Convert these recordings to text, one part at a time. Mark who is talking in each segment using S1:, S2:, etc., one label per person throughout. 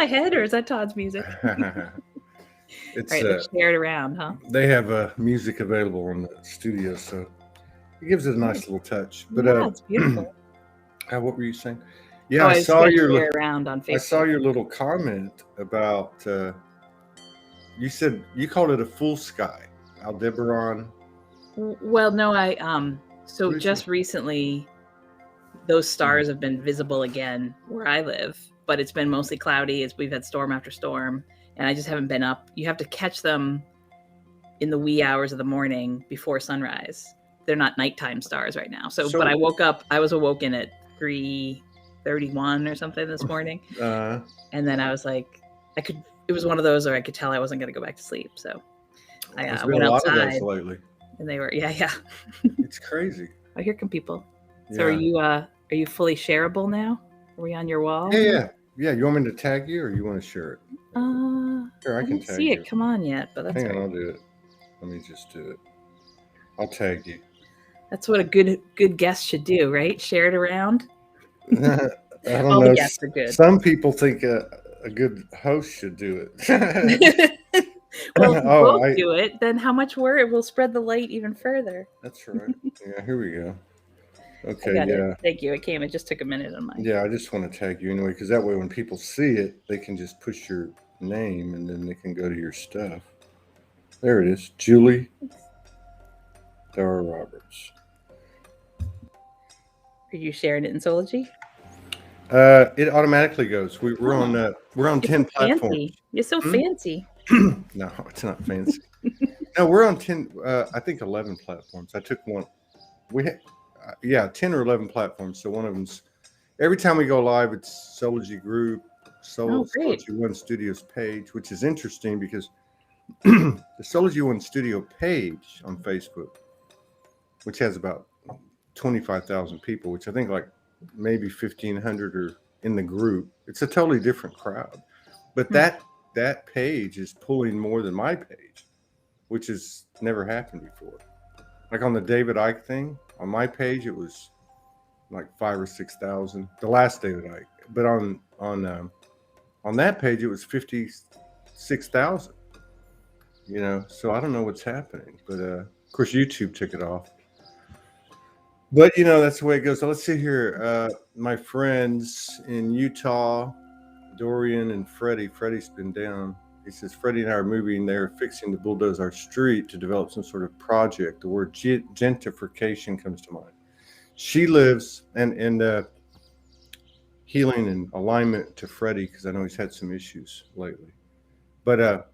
S1: my head or is that Todd's music?
S2: It's
S1: Right, let's share it around, huh?
S2: They have music available in the studio, so it gives it a nice little touch. But
S1: yeah, it's beautiful.
S2: what were you saying? Yeah,
S1: I saw your around on Facebook.
S2: I saw your little comment about. You said you called it a full sky, Aldebaran.
S1: Well, no, so just recently, those stars have been visible again where I live, but it's been mostly cloudy as we've had storm after storm, and I just haven't been up. You have to catch them in the wee hours of the morning before sunrise. They're not nighttime stars right now. So but I was awoken at 3:31 or something this morning. And then I was like, it was one of those where I could tell I wasn't going to go back to sleep. So I went outside. Lot of those lately. And they were, yeah.
S2: It's crazy.
S1: Oh, here come people. So are you fully shareable now? Are we on your wall?
S2: Yeah. You want me to tag you or you want to share it?
S1: Here, I can tag see it come on yet, but that's
S2: Hang on, I'll do it. Let me just do it. I'll tag you.
S1: That's what a good guest should do, right? Share it around.
S2: I don't know. The guests are good. Some people think a good host should do it.
S1: Well, if both do it, then how much it will spread the light even further.
S2: That's right. Yeah, here we go. Okay, yeah.
S1: Thank you. It just took a minute on mine.
S2: Yeah, I just want to tag you anyway, because that way when people see it, they can just push your name and then they can go to your stuff. There it is. Julie Dhara Roberts.
S1: Are you sharing it in Soulogy?
S2: It automatically goes. We're on 10 platforms.
S1: Fancy. You're so fancy.
S2: No, it's not fancy. No, we're on 10. I think 11 platforms. I took one. 10 or 11 platforms. So one of them's every time we go live, it's Soulogy Group, Soulogy One Studios page, which is interesting because the Soulogy One Studio page on Facebook, which has about 25,000 people, which I think like maybe 1,500 are in the group. It's a totally different crowd, but that page is pulling more than my page, which has never happened before. Like on the David Icke thing, on my page, it was like 5,000 or 6,000. The last David Icke, but on that page, it was 56,000. So I don't know what's happening, but of course YouTube took it off. But that's the way it goes. So let's see here. My friends in Utah, Dorian and Freddie. Freddie's been down. He says Freddie and I are moving. They're fixing to bulldoze our street to develop some sort of project. The word gentrification comes to mind. She lives and healing and alignment to Freddie, because I know he's had some issues lately. But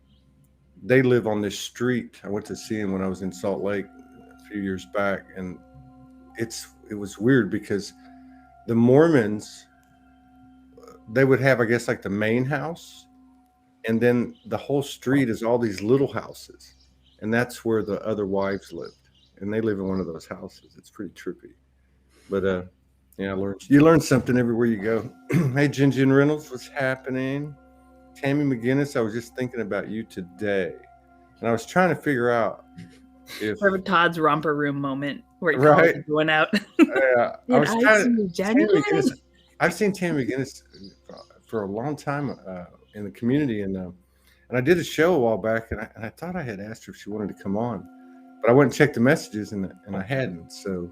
S2: they live on this street. I went to see him when I was in Salt Lake a few years back, and it was weird because the Mormons, they would have, I guess, like the main house, and then the whole street is all these little houses, and that's where the other wives lived, and they live in one of those houses. It's pretty trippy, but you learn something everywhere you go. Hey, Jen Reynolds, what's happening? Tammy McGinnis, I was just thinking about you today, and I was trying to figure out if
S1: Todd's romper room moment where he calls everyone out.
S2: I've seen Tammy McGinnis for a long time in the community, and I did a show a while back, and I thought I had asked her if she wanted to come on, but I went and checked the messages, and I hadn't. So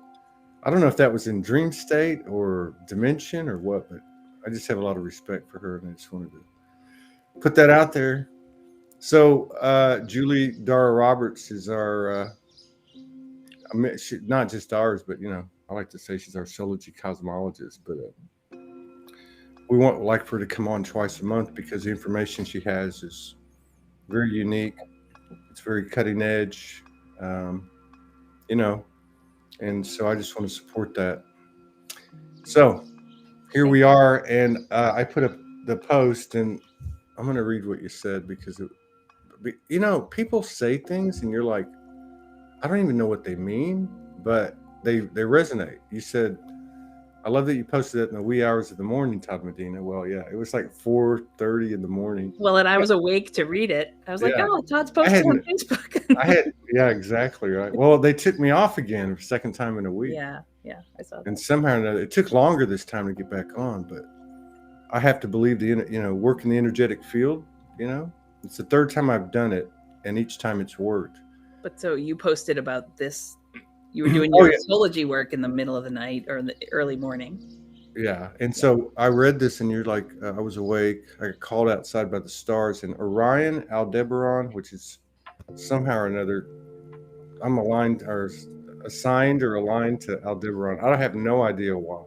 S2: I don't know if that was in dream state or dimension or what, but I just have a lot of respect for her, and I just wanted to put that out there. So Julie Dhara Roberts is our, not just ours, but I like to say she's our Soulogy cosmologist. But we like for her to come on twice a month because the information she has is very unique. It's very cutting edge, and so I just want to support that. So here we are, and I put up the post, and I'm going to read what you said because people say things and you're like, I don't even know what they mean, but they resonate. You said, I love that you posted it in the wee hours of the morning, Todd Medina. Well, yeah, it was like 4:30 in the morning.
S1: Well, and I was awake to read it. I was like, oh, Todd's posted on Facebook.
S2: Yeah, exactly right. Well, they took me off again for the second time in a week.
S1: Yeah, I saw that.
S2: And somehow or another, it took longer this time to get back on, but I have to believe work in the energetic field. It's the third time I've done it, and each time it's worked.
S1: But so you posted about this. You were doing your Soulogy work in the middle of the night or in the early morning.
S2: Yeah. And so I read this, and you're like, I was awake. I got called outside by the stars, and Orion, Aldebaran, which is somehow or another, I'm aligned or assigned or aligned to Aldebaran. I have no idea why,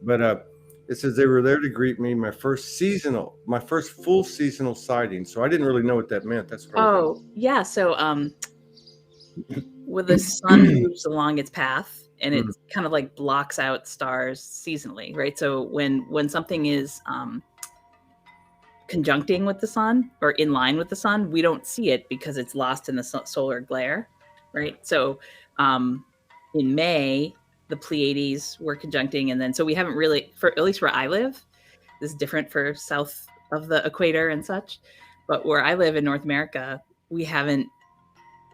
S2: but it says they were there to greet me, my first full seasonal sighting. So I didn't really know what that meant. That's what
S1: yeah. So when the sun moves along its path, and it kind of like blocks out stars seasonally, right? So when something is conjuncting with the sun or in line with the sun, we don't see it because it's lost in the solar glare, right? So in May, the Pleiades were conjuncting, and then so we haven't really, at least where I live, this is different for south of the equator and such, but where I live in North America, we haven't.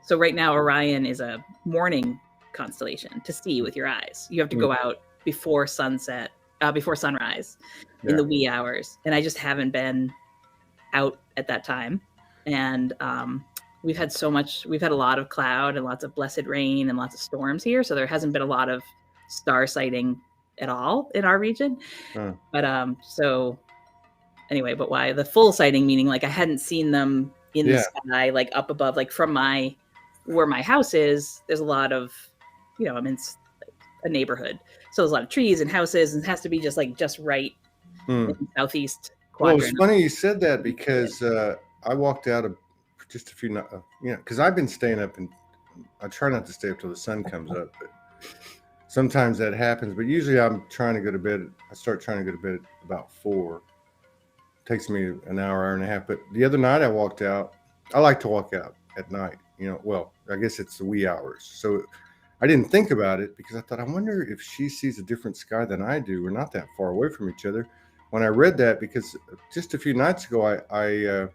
S1: So right now, Orion is a morning constellation to see with your eyes. You have to go out before sunset, before sunrise, in the wee hours. And I just haven't been out at that time. And we've had a lot of cloud and lots of blessed rain and lots of storms here. So there hasn't been a lot of star sighting at all in our region. But so anyway, but why the full sighting, meaning like I hadn't seen them in the sky, like up above, like from where my house is, there's a lot of, I'm in a neighborhood. So there's a lot of trees and houses, and it has to be just right in the southeast quadrant.
S2: Well, it's funny you said that, because I walked out of just a few, because I've been staying up, and I try not to stay up till the sun comes up, but sometimes that happens. But usually I'm trying to go to bed. I start trying to go to bed at about 4. It takes me an hour and a half. But the other night I walked out. I like to walk out at night. Well, I guess it's the wee hours. So I didn't think about it, because I thought, I wonder if she sees a different sky than I do. We're not that far away from each other. When I read that, because just a few nights ago, I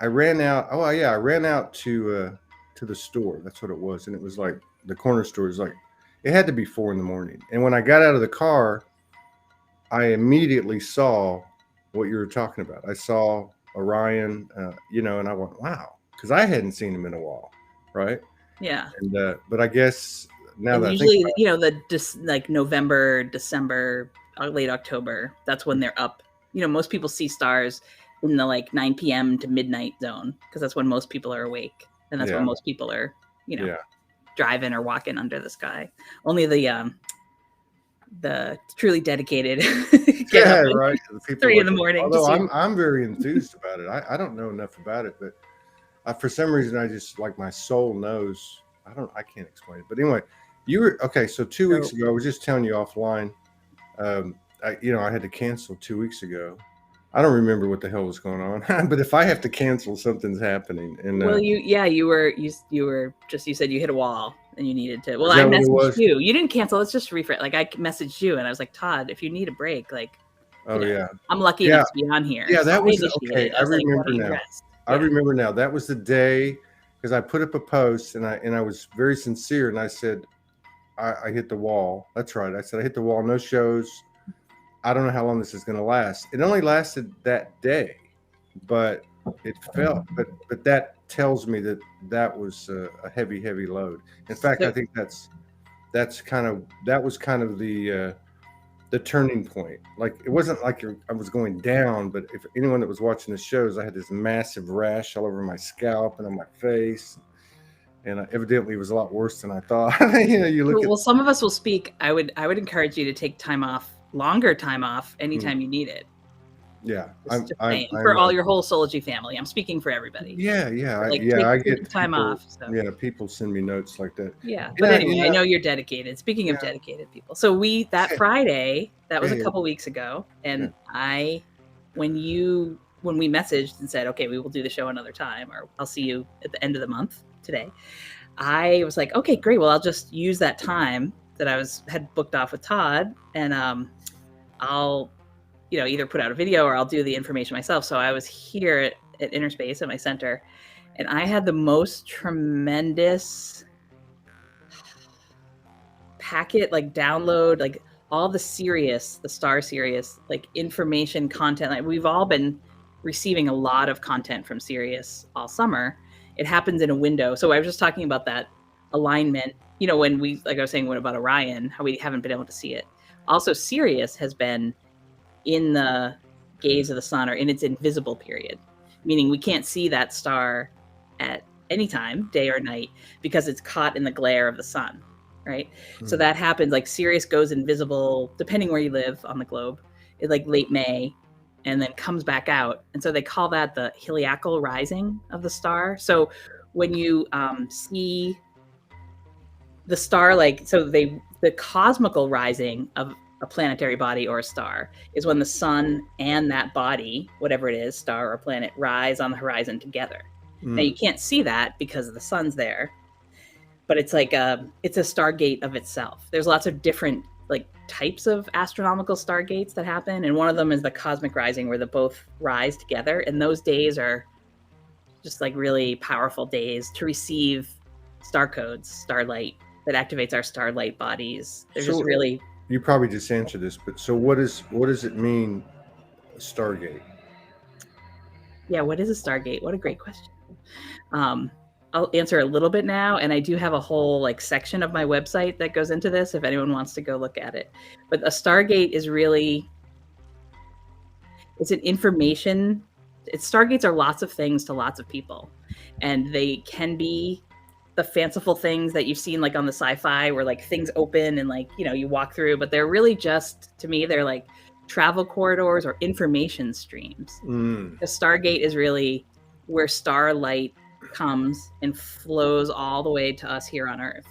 S2: ran out. Oh yeah, I ran out to the store. That's what it was, and it was like the corner store. It had to be 4 a.m. And when I got out of the car, I immediately saw what you were talking about. I saw Orion, and I went, wow. Because I hadn't seen him in a while, right?
S1: Yeah.
S2: And but I guess now that
S1: usually, like November, December, late October, that's when they're up. Most people see stars in the like 9 p.m. to midnight zone, because that's when most people are awake, and that's when most people are, driving or walking under the sky. Only the truly dedicated get up
S2: right.
S1: 3 a.m.
S2: Although I'm very enthused about it. I don't know enough about it, but for some reason, I just, like, my soul knows. I can't explain it. But anyway, you were okay. So 2 weeks ago, I was just telling you offline. I had to cancel 2 weeks ago. I don't remember what the hell was going on, but if I have to cancel, something's happening. And you said you hit a wall and you needed to. Well, I messaged you. You didn't cancel. Let's just rephrase. Like, I messaged you, and I was like, Todd, if you need a break, like, I'm lucky enough to be on here. Yeah, that was okay. I remember now. I remember now. That was the day, because I put up a post, and I was very sincere, and I said, I hit the wall. That's right. I said I hit the wall. No shows. I don't know how long this is going to last. It only lasted that day, but it felt. But that tells me that was a heavy load. In fact, I think that was kind of the turning point. Like, it wasn't like I was going down, but if anyone that was watching the shows, I had this massive rash all over my scalp and on my face, and evidently it was a lot worse than I thought. Some of us will speak. I would encourage you to take longer time off anytime you need it. Yeah, I'm for all your whole Soulogy family. I'm speaking for everybody. Yeah. I get time off. So. Yeah, people send me notes like that. Yeah, but anyway, I know you're dedicated. Speaking of dedicated people, so that Friday, that was a couple weeks ago, and when we messaged and said, okay, we will do the show another time, or I'll see you at the end of the month today, I was like, okay, great. Well, I'll just use that time that I had booked off with Todd, and I'll either put out a video or I'll do the information myself. So I was here at Innerspace at my center, and I had the most tremendous packet, like, download, like
S1: all the star Sirius, like information content, like we've all been receiving a lot of content from Sirius all summer. It happens in a window. So I was just talking about that alignment, when like I was saying, what about Orion, how we haven't been able to see it. Also, Sirius has been in the gaze of the sun, or in its invisible period, meaning we can't see that star at any time, day or night, because it's caught in the glare of the sun, right? So that happens, like Sirius goes invisible, depending where you live on the globe, in like late May, and then comes back out. And so they call that the heliacal rising of the star. So when you see the star, the cosmical rising of a planetary body or a star is when the sun and that body, whatever it is, star or planet, rise on the horizon together. Now you can't see that because the sun's there, but it's like it's a stargate of itself. There's lots of different types of astronomical stargates that happen, and one of them is the cosmic rising, where they both rise together, and those days are just really powerful days to receive star codes, starlight, that activates our starlight bodies. They're just really...
S2: You probably just answered this, but so what does it mean, a stargate?
S1: Yeah, what is a stargate? What a great question. I'll answer a little bit now, and I do have a whole section of my website that goes into this if anyone wants to go look at it. But a stargate is really, it's an information. Stargates are lots of things to lots of people, and they can be the fanciful things that you've seen on the sci-fi, where things open and you walk through, but they're really just, to me, they're travel corridors or information streams. The stargate is really where starlight comes and flows all the way to us here on Earth,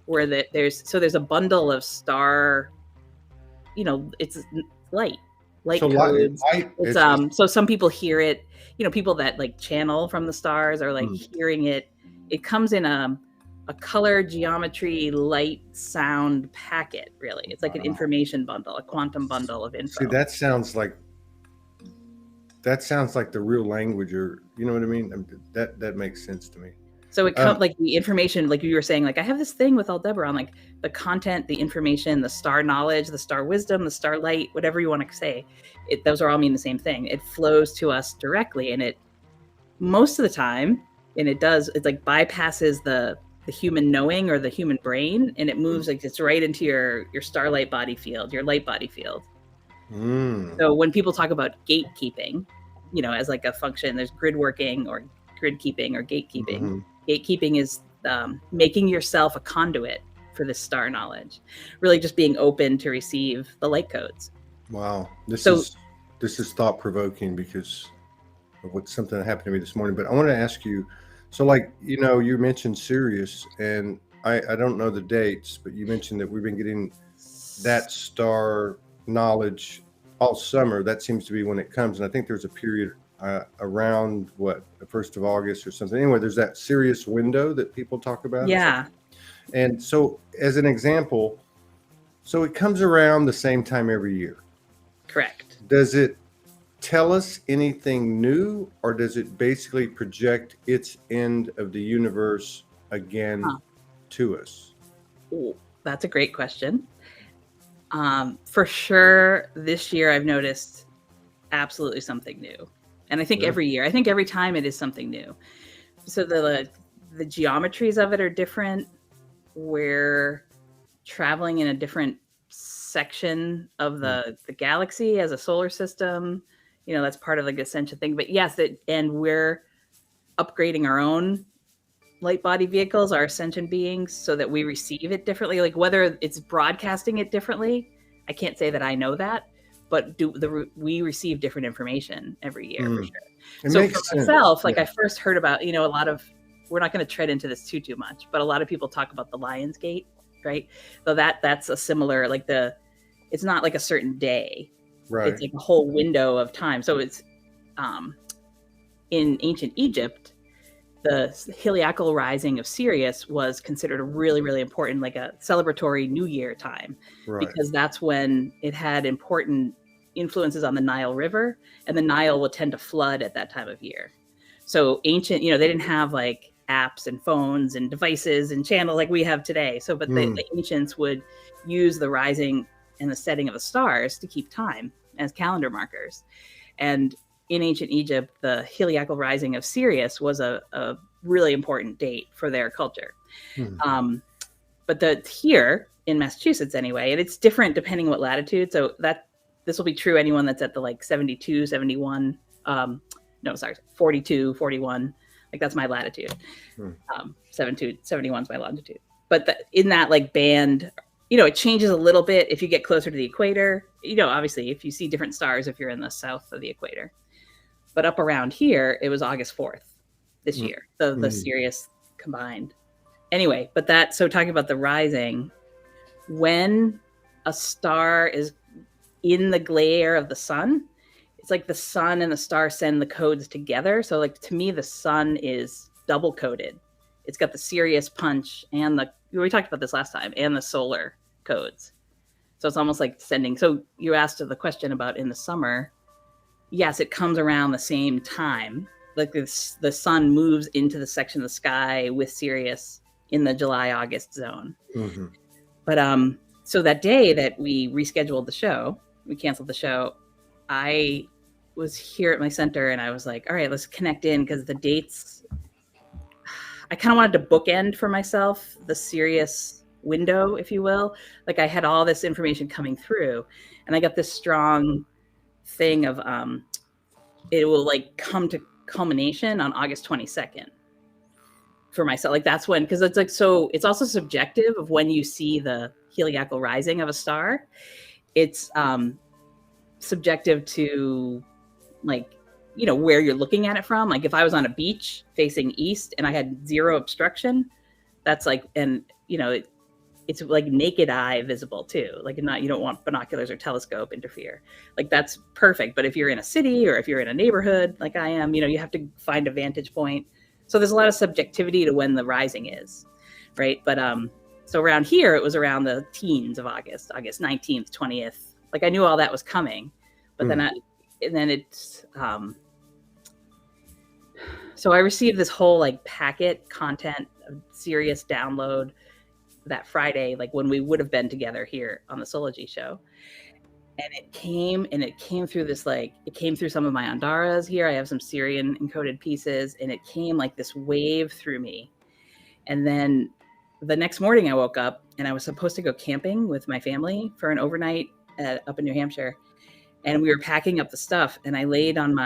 S1: where there's a bundle of star, it's light
S2: so
S1: codes.
S2: Light,
S1: so some people hear it, people that channel from the stars are hearing it. It comes in a color, geometry, light, sound packet, really. It's an information bundle, a quantum bundle of info.
S2: See, that sounds like the real language, or you know what I mean? That makes sense to me.
S1: So it comes the information, you were saying, I have this thing with Aldebaran, the content, the information, the star knowledge, the star wisdom, the starlight, whatever you want to say. Those are all mean the same thing. It flows to us directly, and it most of the time, and it bypasses the human knowing or the human brain, and it moves it's right into your starlight body field, your light body field. So when people talk about gatekeeping, as a function, there's grid working or grid keeping or gatekeeping. Gatekeeping is making yourself a conduit for this star knowledge, really just being open to receive the light codes.
S2: Wow, this is thought provoking because of something that happened to me this morning. But I want to ask you, so you mentioned Sirius, and I don't know the dates, but you mentioned that we've been getting that star knowledge all summer. That seems to be when it comes, and I think there's a period around the 1st of August or something. Anyway, there's that Sirius window that people talk about.
S1: Yeah.
S2: And so, as an example, so it comes around the same time every year.
S1: Correct.
S2: Does it tell us anything new, or does it basically project its end of the universe again to us?
S1: Ooh, that's a great question. For sure, this year I've noticed absolutely something new, and I think every year, every time it is something new. So the geometries of it are different. We're traveling in a different section of the galaxy as a solar system. That's part of the ascension thing. But yes, and we're upgrading our own light body vehicles, our ascension beings, so that we receive it differently. Whether it's broadcasting it differently, I can't say that I know that, but we receive different information every year for sure. So for myself, I first heard about, a lot of, we're not going to tread into this too much, but a lot of people talk about the Lion's Gate, right? So that's a similar, it's not a certain day. Right. It's a whole window of time. So it's in ancient Egypt, the heliacal rising of Sirius was considered a really, really important, a celebratory New Year time, because that's when it had important influences on the Nile River, and the Nile would tend to flood at that time of year. So ancient, they didn't have apps and phones and devices and channels like we have today. So, but the ancients would use the rising and the setting of the stars to keep time as calendar markers. And in ancient Egypt, the heliacal rising of Sirius was a really important date for their culture. But here in Massachusetts anyway, and it's different depending what latitude. So this will be true anyone that's at the like 72, 71, 42, 41. Like that's my latitude. 72, 71 is my longitude. But in that like band, it changes a little bit if you get closer to the equator. Obviously if you see different stars if you're in the south of the equator. But up around here, it was August 4th this year, the Sirius combined. Anyway, so talking about the rising, when a star is in the glare of the sun, it's like the sun and the star send the codes together. So like to me, the sun is double coded. It's got the Sirius punch and we talked about this last time, and the solar codes. So it's almost like sending. So you asked the question about in the summer. Yes, it comes around the same time. Like the sun moves into the section of the sky with Sirius in the July-August zone. But so that day that we rescheduled the show, we canceled the show, I was here at my center and I was like, all right, let's connect in, because the dates, I kind of wanted to bookend for myself the Sirius window, if you will. Like I had all this information coming through and I got this strong thing of it will like come to culmination on August 22nd for myself. Like that's when, because it's like, so it's also subjective of when you see the heliacal rising of a star. It's subjective to like, where you're looking at it from. Like if I was on a beach facing east and I had zero obstruction, that's like, and it's like naked eye visible too. Like you don't want binoculars or telescope interfere. Like that's perfect. But if you're in a city or if you're in a neighborhood like I am, you have to find a vantage point. So there's a lot of subjectivity to when the rising is, right? But so around here, it was around the teens of August 19th, 20th. Like I knew all that was coming, but then it's so I received this whole like packet content of Sirius download that Friday, like when we would have been together here on the Soulogy show. And it came through this, like, it came through some of my Andaras here. I have some Syrian encoded pieces, and it came like this wave through me. And then the next morning I woke up and I was supposed to go camping with my family for an overnight up in New Hampshire. And we were packing up the stuff and I laid on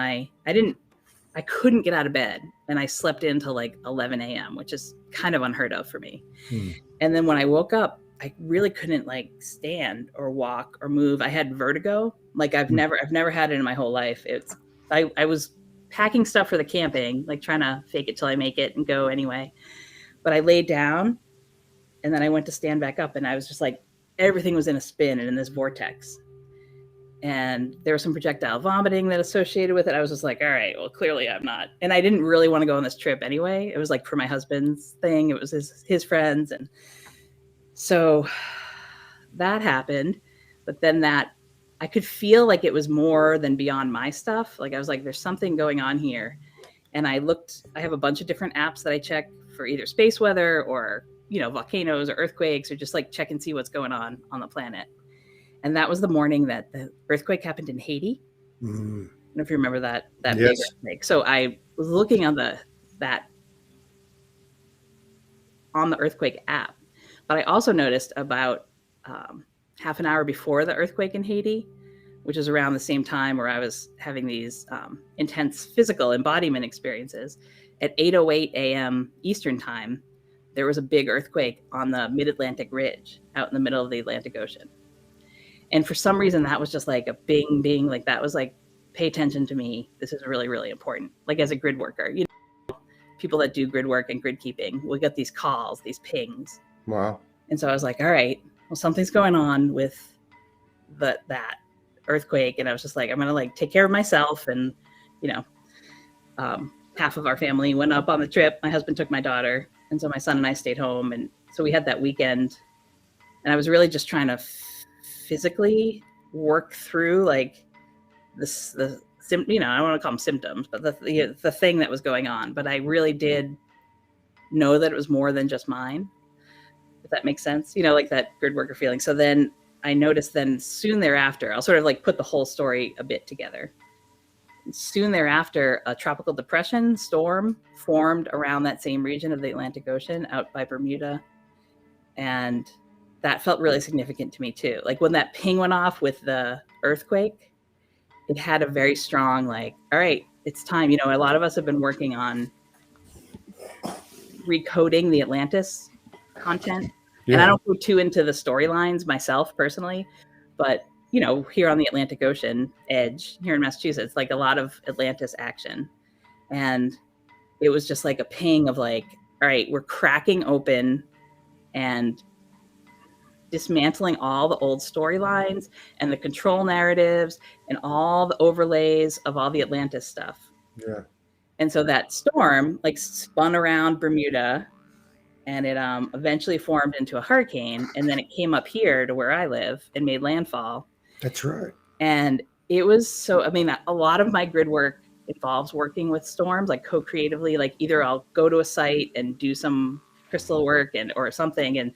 S1: I couldn't get out of bed, and I slept until like 11 a.m., which is kind of unheard of for me. And then when I woke up, I really couldn't like stand or walk or move. I had vertigo. Like I've never had it in my whole life. I was packing stuff for the camping, like trying to fake it till I make it and go anyway. But I laid down and then I went to stand back up and I was just like, everything was in a spin and in this vortex. And there was some projectile vomiting that associated with it. I was just like, all right, well, clearly I'm not. And I didn't really want to go on this trip anyway. It was like for my husband's thing. It was his friends. And so that happened. But then I could feel like it was more than beyond my stuff. Like I was like, there's something going on here. And I have a bunch of different apps that I check for either space weather or, volcanoes or earthquakes, or just like check and see what's going on the planet. And that was the morning that the earthquake happened in Haiti. I don't know if you remember that big earthquake. So I was looking on the earthquake app, but I also noticed about half an hour before the earthquake in Haiti, which is around the same time where I was having these intense physical embodiment experiences, at 8:08 a.m. Eastern time, there was a big earthquake on the Mid-Atlantic Ridge out in the middle of the Atlantic Ocean. And for some reason, that was just like a bing, bing, like that was like, pay attention to me. This is really, really important. Like as a grid worker, people that do grid work and grid keeping, we get these calls, these pings.
S2: Wow.
S1: And so I was like, all right, well, something's going on with that earthquake. And I was just like, I'm going to like take care of myself. And, half of our family went up on the trip. My husband took my daughter. And so my son and I stayed home. And so we had that weekend. And I was really just trying to physically work through like I don't want to call them symptoms, but the thing that was going on. But I really did know that it was more than just mine, if that makes sense, like that grid worker feeling. So then I noticed then soon thereafter, I'll sort of like put the whole story a bit together. Soon thereafter, a tropical depression storm formed around that same region of the Atlantic Ocean out by Bermuda. And that felt really significant to me too. Like when that ping went off with the earthquake, it had a very strong, like, all right, it's time. You know, a lot of us have been working on recoding the Atlantis content. Yeah. And I don't go too into the storylines myself personally, but you know, here on the Atlantic Ocean edge, here in Massachusetts, like a lot of Atlantis action. And it was just like a ping of like, all right, we're cracking open and dismantling all the old storylines and the control narratives and all the overlays of all the Atlantis stuff.
S2: Yeah.
S1: And so that storm like spun around Bermuda, and it eventually formed into a hurricane, and then it came up here to where I live and made landfall.
S2: That's right.
S1: And it was so, I mean, a lot of my grid work involves working with storms, like co-creatively, like either I'll go to a site and do some crystal work or something. And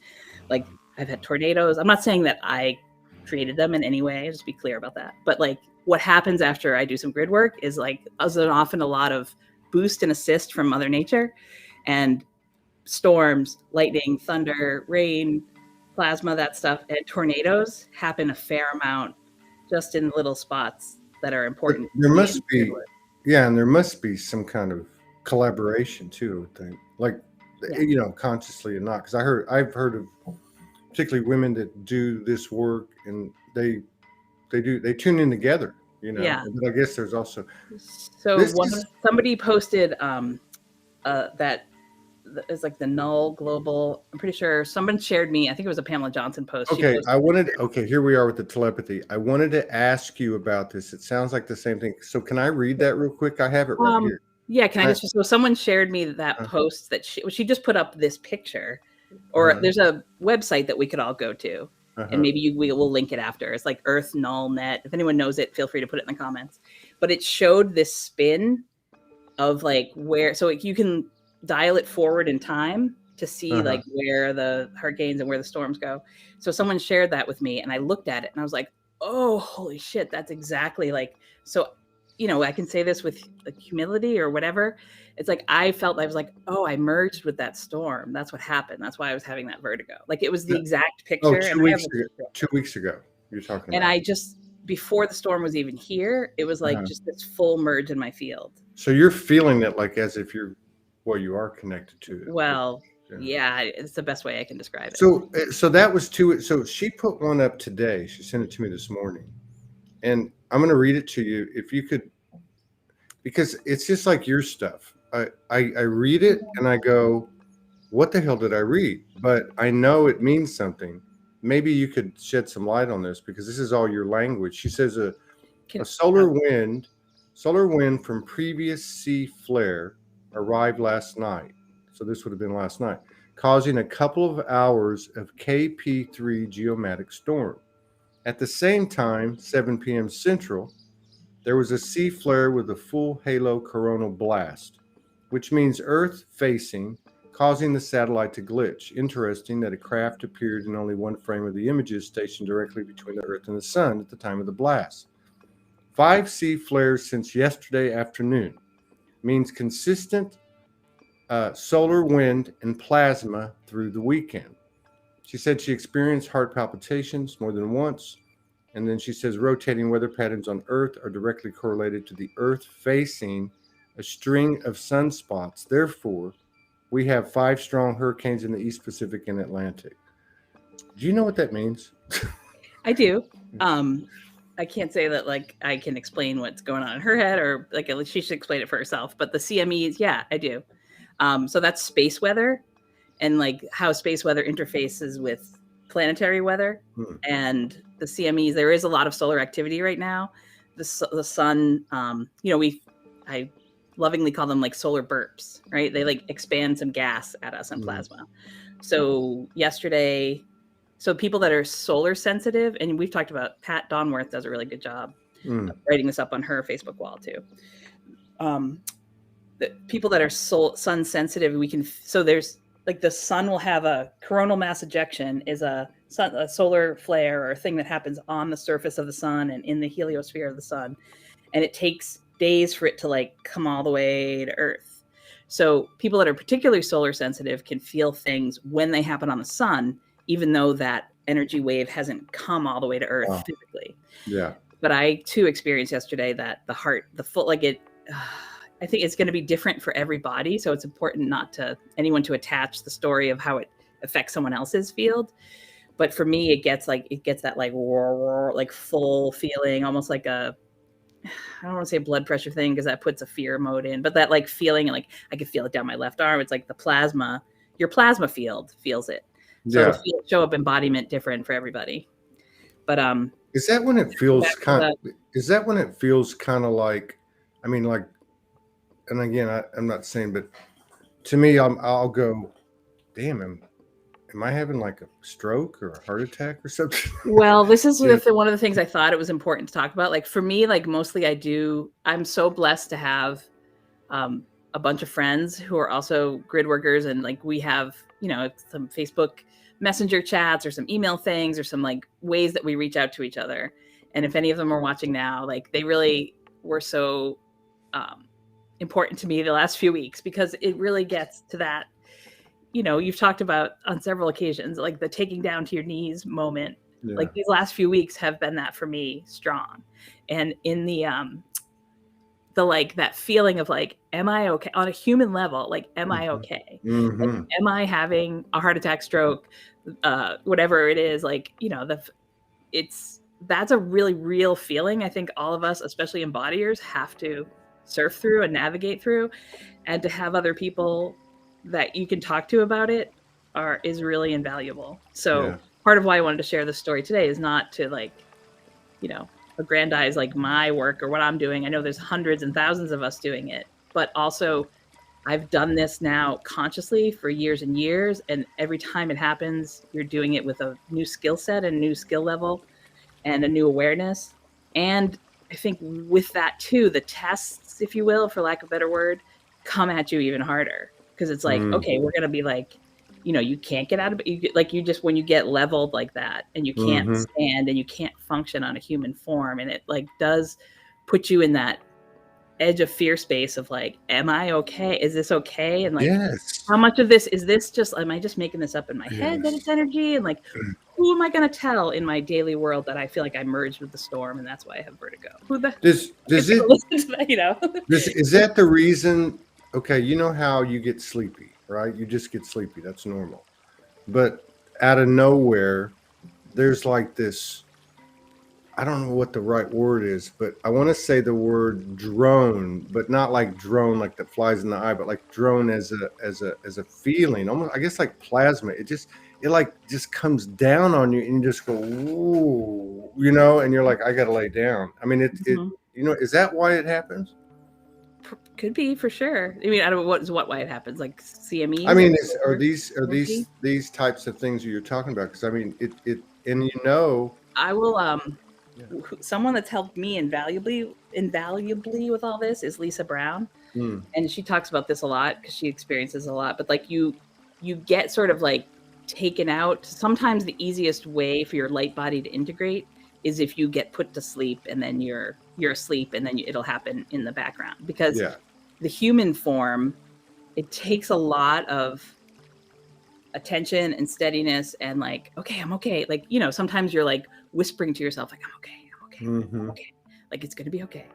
S1: like, I've had tornadoes. I'm not saying that I created them in any way, just be clear about that. But like what happens after I do some grid work is like, often a lot of boost and assist from Mother Nature, and storms, lightning, thunder, rain, plasma, that stuff, and tornadoes happen a fair amount just in little spots that are important.
S2: There must be, yeah, and there must be some kind of collaboration too, I think, like, yeah. You know, consciously or not, because I've heard of particularly women that do this work, and they tune in together, you know. Yeah. But I guess there's also
S1: somebody posted that it's like the null global. I'm pretty sure someone shared me. I think it was a Pamela Johnson post.
S2: Okay, here we are with the telepathy. I wanted to ask you about this. It sounds like the same thing. So can I read that real quick? I have it right here.
S1: Yeah, so someone shared me that post that she just put up this picture, or there's a website that we could all go to, and maybe we will link it after. It's like Earth Null Net. If anyone knows it, feel free to put it in the comments. But it showed this spin of like where, so you can dial it forward in time to see like where the hurricanes and where the storms go. So someone shared that with me, and I looked at it and I was like, oh, holy shit, that's exactly like, so, you know, I can say this with like humility or whatever. It's like, I was like, oh, I merged with that storm. That's what happened. That's why I was having that vertigo. Like it was the exact picture.
S2: Oh, 2 weeks ago, you're talking about.
S1: And I just, before the storm was even here, it was like just this full merge in my field.
S2: So you're feeling it like as if you are connected to it.
S1: Well, yeah, it's the best way I can describe it.
S2: So that was so she put one up today. She sent it to me this morning, and I'm going to read it to you if you could, because it's just like your stuff. I read it and I go, what the hell did I read? But I know it means something. Maybe you could shed some light on this, because this is all your language. She says a solar wind from previous sea flare arrived last night. So this would have been last night, causing a couple of hours of KP3 geomatic storm. At the same time, 7 p.m. Central, there was a sea flare with a full halo coronal blast, which means Earth facing, causing the satellite to glitch. Interesting that a craft appeared in only one frame of the images stationed directly between the Earth and the Sun at the time of the blast. 5 sea flares since yesterday afternoon means consistent solar wind and plasma through the weekend. She said she experienced heart palpitations more than once. And then she says rotating weather patterns on Earth are directly correlated to the Earth facing a string of sunspots. Therefore, we have 5 strong hurricanes in the East Pacific and Atlantic. Do you know what that means?
S1: I do. I can't say that like I can explain what's going on in her head, or like at least she should explain it for herself. But the CMEs, yeah, I do. So that's space weather, and like how space weather interfaces with planetary weather. And the CMEs, there is a lot of solar activity right now. The sun, you know, I lovingly call them like solar burps, right? They like expand some gas at us in plasma. So yesterday, so people that are solar sensitive, and we've talked about, Pat Donworth does a really good job of writing this up on her Facebook wall too. The people that are sun sensitive, so there's like the sun will have a coronal mass ejection is a a solar flare or a thing that happens on the surface of the sun and in the heliosphere of the sun. And it takes days for it to like come all the way to Earth. So people that are particularly solar sensitive can feel things when they happen on the sun, even though that energy wave hasn't come all the way to Earth physically.
S2: Yeah.
S1: But I too experienced yesterday that the heart, the full, like it, I think it's going to be different for every body. So it's important not to anyone to attach the story of how it affects someone else's field. But for me, it gets that like roar, like full feeling, almost like a, I don't want to say blood pressure thing because that puts a fear mode in, but that like feeling, like I could feel it down my left arm. It's like the plasma, your plasma field feels it. So it'll show up embodiment different for everybody. But
S2: is that when it feels kind of like, I mean, like, and again, I'm not saying, but to me, I'll go, damn, am I having like a stroke or a heart attack or something?
S1: Well, this is one of the things I thought it was important to talk about. Like for me, like mostly I'm so blessed to have a bunch of friends who are also grid workers. And like we have, some Facebook Messenger chats or some email things or some like ways that we reach out to each other. And if any of them are watching now, like they really were so important to me the last few weeks, because it really gets to that, you've talked about on several occasions, like the taking down to your knees moment. Yeah. Like these last few weeks have been that for me strong. And in the like that feeling of like, am I okay on a human level? Like, am I okay?
S2: Mm-hmm.
S1: Like, am I having a heart attack, stroke, whatever it is? Like, that's a really real feeling. I think all of us, especially embodiers, have to surf through and navigate through, and to have other people that you can talk to about it is really invaluable. So part of why I wanted to share this story today is not to like, aggrandize like my work or what I'm doing. I know there's hundreds and thousands of us doing it, but also I've done this now consciously for years and years. And every time it happens, you're doing it with a new skill set and new skill level and a new awareness. And I think with that too, the tests, if you will, for lack of a better word, come at you even harder. Because it's like, okay, we're going to be like, you can't get out of it. When you get leveled like that and you can't stand and you can't function on a human form, and it like does put you in that edge of fear space of like, am I okay? Is this okay? And like, how much of this is this just, am I just making this up in my head that it's energy? And like, who am I going to tell in my daily world that I feel like I merged with the storm and that's why I have vertigo?
S2: Is that the reason? Okay, you know how you get sleepy, right? You just get sleepy. That's normal. But out of nowhere, there's like this, I don't know what the right word is, but I want to say the word drone, but not like drone like that flies in the eye, but like drone as a feeling, almost I guess like plasma. It just comes down on you and you just go, ooh, and you're like, I gotta lay down. I mean, is that why it happens?
S1: Could be, for sure. I mean, I don't know why it happens, like CME.
S2: I mean, are these types of things you're talking about? Because I mean, I
S1: will. Someone that's helped me invaluably with all this is Lisa Brown, and she talks about this a lot because she experiences a lot. But like you get sort of like taken out. Sometimes the easiest way for your light body to integrate is if you get put to sleep and then you're asleep and then it'll happen in the background, because the human form, it takes a lot of attention and steadiness and like, okay, I'm okay. Like, sometimes you're like whispering to yourself, like, I'm okay. I'm okay. Like, it's going to be okay.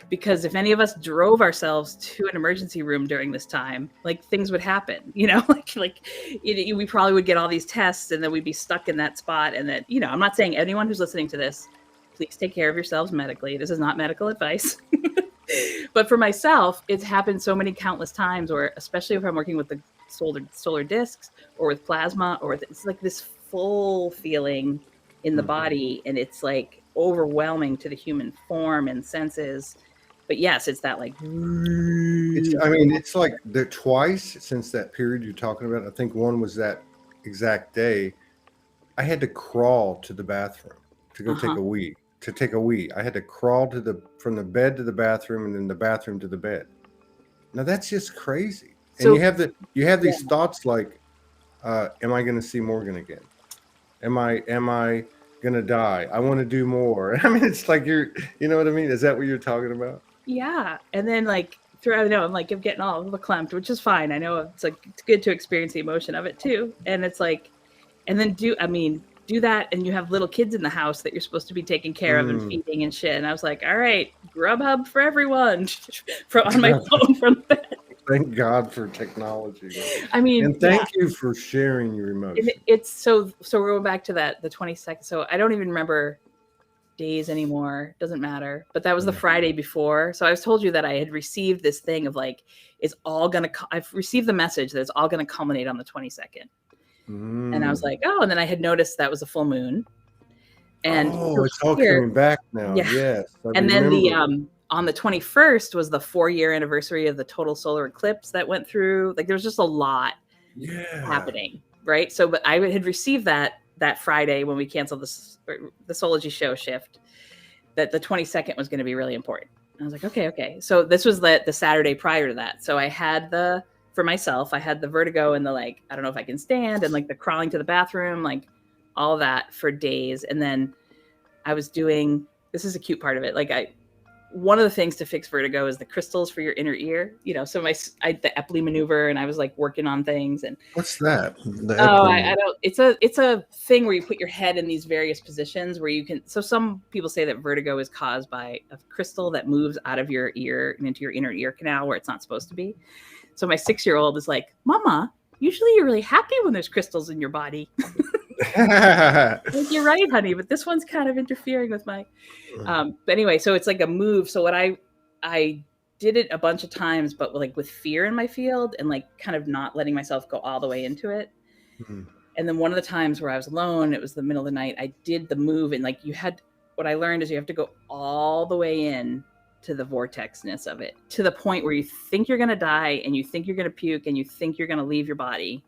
S1: Because if any of us drove ourselves to an emergency room during this time, like things would happen, we probably would get all these tests and then we'd be stuck in that spot. And that, I'm not saying anyone who's listening to this, please take care of yourselves medically. This is not medical advice. But for myself, it's happened so many countless times, or especially if I'm working with the solar discs or with plasma, or it's like this full feeling in the body. And it's like overwhelming to the human form and senses. But yes, it's that like.
S2: It's like the twice since that period you're talking about. I think one was that exact day. I had to crawl to the bathroom to go take a wee. I had to crawl from the bed to the bathroom and then the bathroom to the bed. Now that's just crazy. And you have these thoughts like, am I going to see Morgan again? Am I gonna die? I want to do more. I mean, it's like you know what I mean? Is that what you're talking about?
S1: Yeah. And then like throughout, I'm like, I'm getting all verklempt, which is fine. I know it's like, it's good to experience the emotion of it too. And it's like, and then do that. And you have little kids in the house that you're supposed to be taking care of and feeding and shit. And I was like, all right, Grubhub for everyone on my phone from the bed.
S2: Thank God for technology.
S1: I mean,
S2: and thank you for sharing your emotions.
S1: It's so we're going back to that, the 22nd. So I don't even remember days anymore. Doesn't matter. But that was the Friday before. So I was told you that I had received this thing of like, I've received the message that it's all going to culminate on the 22nd. And I was like, oh, and then I had noticed that was a full moon. And
S2: it's all coming back now.
S1: Yeah.
S2: Yes.
S1: And then on the 21st was the 4-year anniversary of the total solar eclipse that went through. Like there was just a lot happening, right? So, but I had received that Friday when we canceled the Soulogy show shift, that the 22nd was going to be really important. And I was like, okay. So this was the Saturday prior to that. So I had for myself, I had the vertigo and the like, I don't know if I can stand, and like the crawling to the bathroom, like all that for days. And then I was doing, this is a cute part of it. Like one of the things to fix vertigo is the crystals for your inner ear, you know, so the Epley maneuver, and I was like working on things. And
S2: what's that?
S1: I don't, it's a thing where you put your head in these various positions where you can, so some people say that vertigo is caused by a crystal that moves out of your ear and into your inner ear canal where it's not supposed to be. So my 6-year-old is like, Mama, usually you're really happy when there's crystals in your body. Like, you're right, honey, but this one's kind of interfering with my but anyway, so it's like a move. So what I did it a bunch of times, but like with fear in my field and like kind of not letting myself go all the way into it. And then one of the times where I was alone, it was the middle of the night, I did the move, and like what I learned is you have to go all the way in to the vortexness of it, to the point where you think you're going to die and you think you're going to puke and you think you're going to leave your body.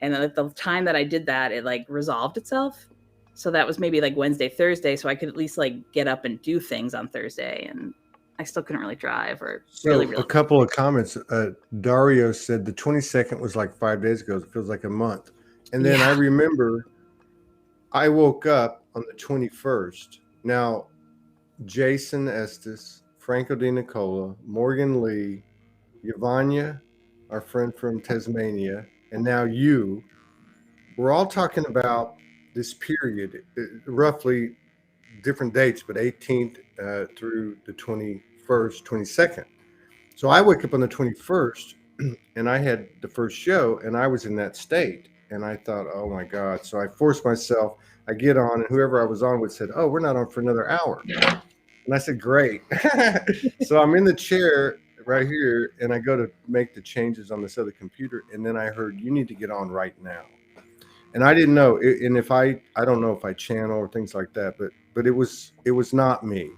S1: And at the time that I did that, it like resolved itself. So that was maybe like Wednesday, Thursday. So I could at least like get up and do things on Thursday. And I still couldn't really drive or really.
S2: A couple of comments. Dario said the 22nd was like 5 days ago. It feels like a month. And then I remember I woke up on the 21st. Now, Jason Estes, Franco Di Nicola, Morgan Lee, Yvonnya, our friend from Tasmania, and now you, we're all talking about this period, roughly different dates, but 18th through the 21st, 22nd. So I wake up on the 21st and I had the first show and I was in that state. And I thought, oh my God. So I forced myself, I get on, and whoever I was on with said, oh, we're not on for another hour. And I said, great. So I'm in the chair right here and I go to make the changes on this other computer. And then I heard, you need to get on right now. And I didn't know. And if I don't know if I channel or things like that, but it was not me.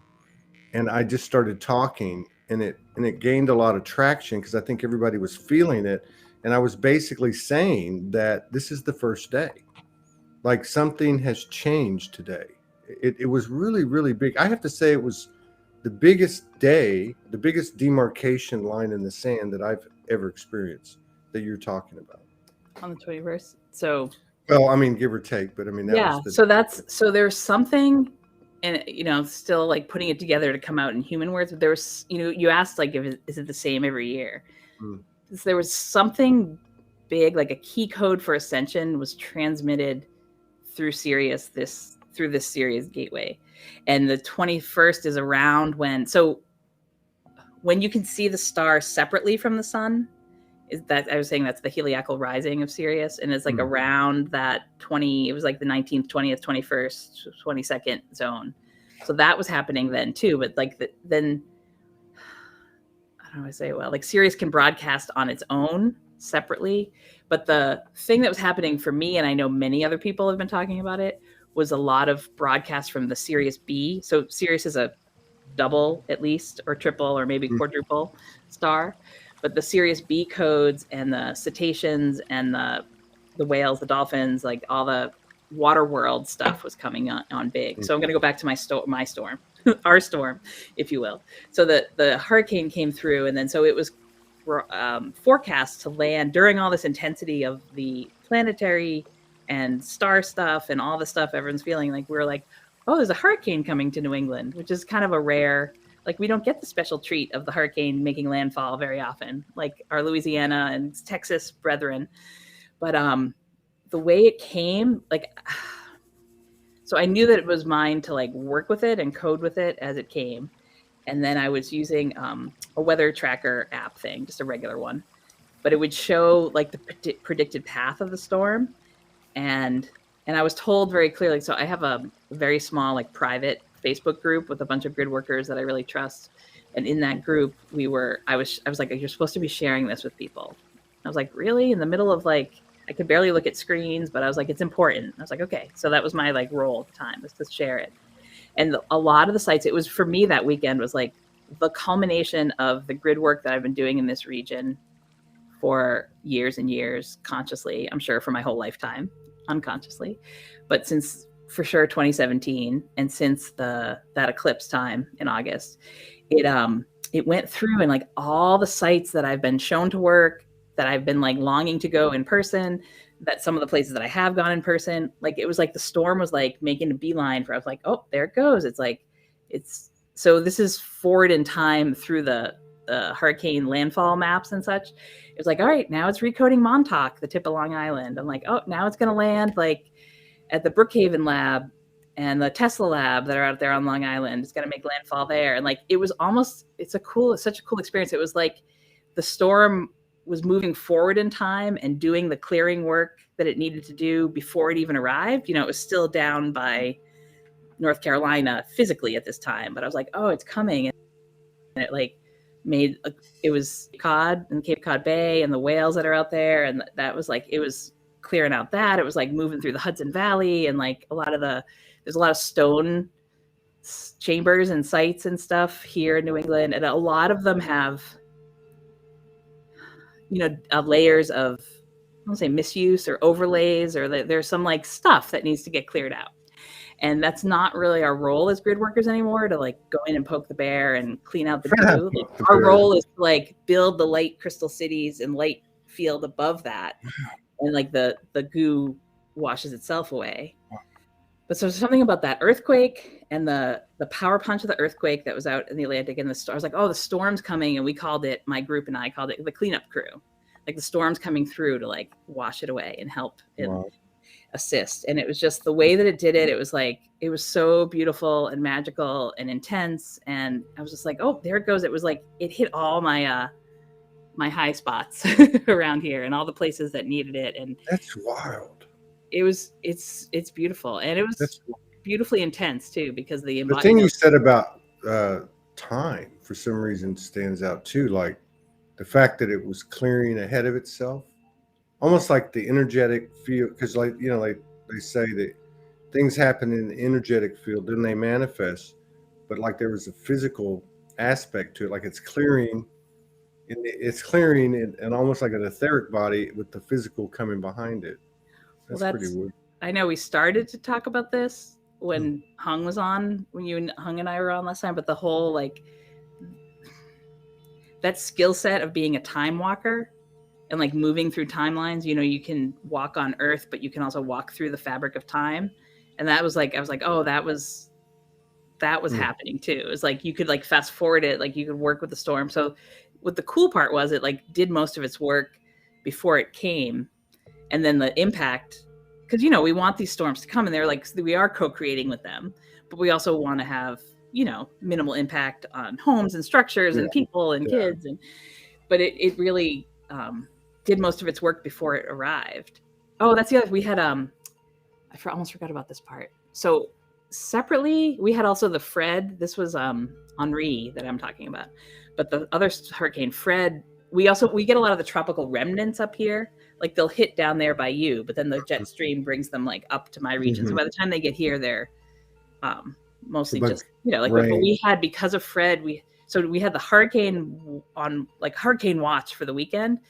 S2: And I just started talking, and it gained a lot of traction because I think everybody was feeling it. And I was basically saying that this is the first day. Like something has changed today. It was really, really big. I have to say it was the biggest day, the biggest demarcation line in the sand that I've ever experienced that you're talking about.
S1: On the 21st. So.
S2: Well, I mean, give or take, but I mean,
S1: so there's something, and you know, still like putting it together to come out in human words. But there's, you know, you asked like, is it the same every year? So there was something big, like a key code for ascension was transmitted through Sirius through this Sirius gateway, and the 21st is around when you can see the star separately from the sun. Is that I was saying that's the heliacal rising of Sirius, and it's like around that it was like the 19th, 20th, 21st, 22nd zone. So that was happening then too. But like then I don't know how to say it well, like Sirius can broadcast on its own separately. But the thing that was happening for me, and I know many other people have been talking about it, was a lot of broadcasts from the Sirius B. So Sirius is a double at least, or triple, or maybe quadruple star. But the Sirius B codes and the cetaceans and the whales, the dolphins, like all the water world stuff was coming on big. So I'm going to go back to my storm, our storm, if you will. So the hurricane came through, and then so it was forecast to land during all this intensity of the planetary and star stuff and all the stuff everyone's feeling. Like we were like, oh, there's a hurricane coming to New England, which is kind of a rare, like we don't get the special treat of the hurricane making landfall very often, like our Louisiana and Texas brethren. But the way it came, like, so I knew that it was mine to like work with it and code with it as it came. And then I was using a weather tracker app thing, just a regular one, but it would show like the predicted path of the storm. And I was told very clearly, so I have a very small, like private Facebook group with a bunch of grid workers that I really trust. And in that group, I was like, you're supposed to be sharing this with people. I was like, really? In the middle of like, I could barely look at screens, but I was like, it's important. I was like, okay. So that was my like role at the time, was to share it. And a lot of the sites, it was for me that weekend was like the culmination of the grid work that I've been doing in this region for years and years, consciously, I'm sure for my whole lifetime, unconsciously. But since for sure 2017 and since that eclipse time in August, it went through and like all the sites that I've been shown to work, that I've been like longing to go in person, that some of the places that I have gone in person, like it was like the storm was like making a beeline for, I was like, oh, there it goes. It's like, so this is forward in time through the hurricane landfall maps and such. It was like, all right, now it's recoding Montauk, the tip of Long Island. I'm like, oh, now it's going to land like at the Brookhaven lab and the Tesla lab that are out there on Long Island. It's going to make landfall there. And like, it was almost, it's such a cool experience. It was like the storm was moving forward in time and doing the clearing work that it needed to do before it even arrived. You know, it was still down by North Carolina physically at this time, but I was like, oh, it's coming. And it like it was cod and Cape Cod Bay and the whales that are out there. And that was like, it was clearing out that. It was like moving through the Hudson Valley and like there's a lot of stone chambers and sites and stuff here in New England. And a lot of them have, you know, layers of, I don't say misuse or overlays, or there's some like stuff that needs to get cleared out. And that's not really our role as grid workers anymore, to like go in and poke the bear and clean out the goo. Like, our role is to like build the light crystal cities and light field above that. And like the goo washes itself away. But so something about that earthquake and the power punch of the earthquake that was out in the Atlantic, and I was like, oh, the storm's coming. And we called it, my group and I called it the cleanup crew. Like the storm's coming through to like wash it away and help and assist. And it was just the way that it did it. It was like, it was so beautiful and magical and intense. And I was just like, oh, there it goes. It was like, it hit all my, my high spots around here and all the places that needed it. And
S2: that's wild.
S1: It's beautiful. And it was beautifully intense too, because the
S2: thing you said about time for some reason stands out too. Like the fact that it was clearing ahead of itself, almost like the energetic field. Because like, you know, like they say that things happen in the energetic field, then they manifest. But like there was a physical aspect to it, like it's clearing and almost like an etheric body with the physical coming behind it. That's pretty weird. I
S1: know we started to talk about this when Hung was on, when you and Hung and I were on last time, but the whole like that skill set of being a time walker and like moving through timelines, you know, you can walk on Earth, but you can also walk through the fabric of time. And that was like, I was like, oh, that was happening too. It was like, you could like fast forward it, like you could work with the storm. So what the cool part was, it like did most of its work before it came. And then the impact, because, you know, we want these storms to come and they're like, we are co-creating with them, but we also want to have, you know, minimal impact on homes and structures and people and kids. But it really did most of its work before it arrived. Oh, that's the other, we had, I almost forgot about this part. So separately, we had also the Fred, this was Henri that I'm talking about, but the other hurricane, Fred, we get a lot of the tropical remnants up here. Like they'll hit down there by you, but then the jet stream brings them like up to my region. So by the time they get here, they're mostly just, you know, like what we had because of Fred. We had the hurricane on like hurricane watch for the weekend.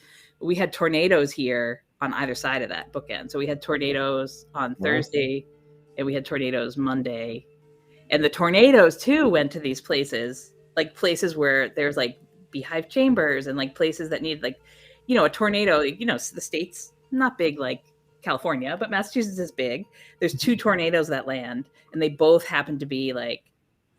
S1: We had tornadoes here on either side of that bookend. So we had tornadoes on Thursday and we had tornadoes Monday. And the tornadoes too went to these places, like places where there's like beehive chambers and like places that need like, you know, a tornado, you know, the States, not big, like California, but Massachusetts is big. There's 2 tornadoes that land, and they both happen to be like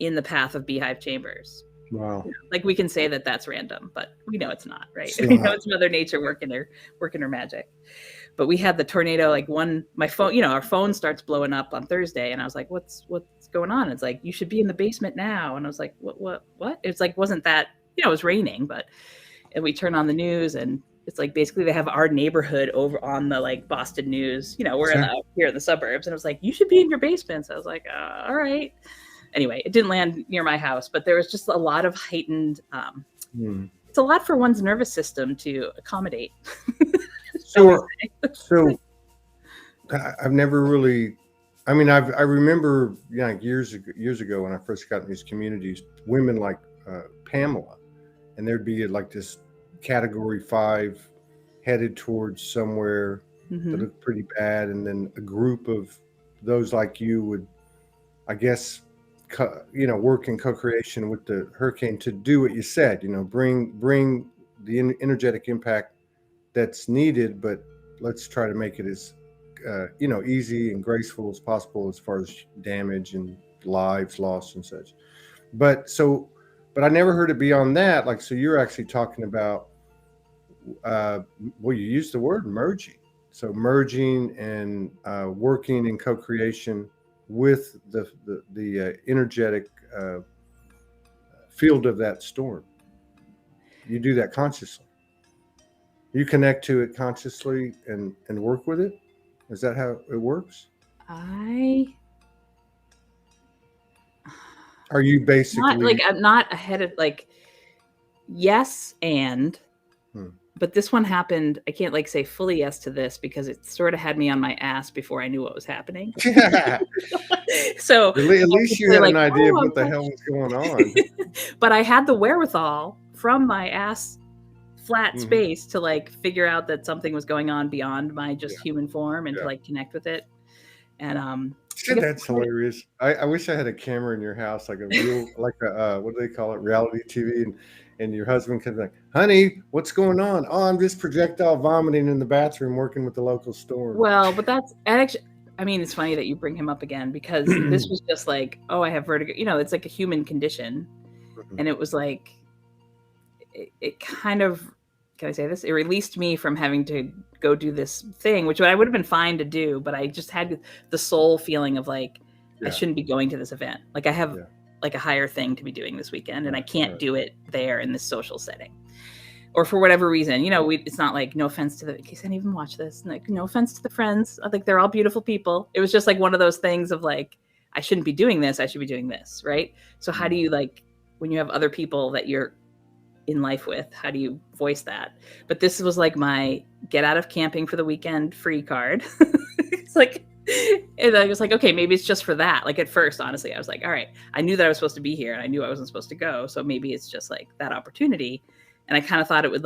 S1: in the path of beehive chambers.
S2: Wow.
S1: Like we can say that that's random, but we know it's not, right? We know it's Mother Nature working her magic. But we had the tornado, like my phone, our phone starts blowing up on Thursday, and I was like, what's going on? It's like, you should be in the basement now. And I was like, what? It's like, wasn't that, it was raining, and we turn on the news, and it's like, basically they have our neighborhood over on the like Boston news, we're here in the suburbs. And it was like, you should be in your basement. So I was like, all right. Anyway, it didn't land near my house, but there was just a lot of heightened, it's a lot for one's nervous system to accommodate.
S2: So I've never really, I remember years ago when I first got in these communities, women like Pamela, and there'd be like this category 5 headed towards somewhere that looked pretty bad. And then a group of those like you would, I guess, work in co-creation with the hurricane to do what you said, bring the energetic impact that's needed, but let's try to make it as easy and graceful as possible as far as damage and lives lost and such. But I never heard it beyond that. Like, so you're actually talking about you used the word merging. So merging and working in co-creation with the energetic field of that storm. You do that consciously. You connect to it consciously and work with it. Is that how it works? Are you basically
S1: I'm not ahead of yes, but this one happened. I can't say fully yes to this because it sort of had me on my ass before I knew what was happening. So
S2: at least you had an idea of what the hell was going on.
S1: But I had the wherewithal from my ass flat space to figure out that something was going on beyond my just human form and to connect with it. And
S2: that's hilarious. I wish I had a camera in your house, like a real, what do they call it, reality TV, and your husband could be like, honey, what's going on? Oh, I'm just projectile vomiting in the bathroom working with the local storm.
S1: Well, but that's actually, it's funny that you bring him up again, because this was just like, oh, I have vertigo. It's like a human condition. And it was like, it kind of, can I say this? It released me from having to go do this thing, which I would have been fine to do, but I just had the soul feeling of I shouldn't be going to this event. I have a higher thing to be doing this weekend, and I can't do it there in this social setting, or for whatever reason. It's not no offense to in case any of them watch this, no offense to the friends. I think they're all beautiful people. It was just one of those things of I shouldn't be doing this. I should be doing this, right? So how do you when you have other people that you're in life with, how do you voice that? But this was my get out of camping for the weekend free card. It's and I was okay, maybe it's just for that. At first, honestly, I was all right, I knew that I was supposed to be here and I knew I wasn't supposed to go. So maybe it's just that opportunity. And I kind of thought it would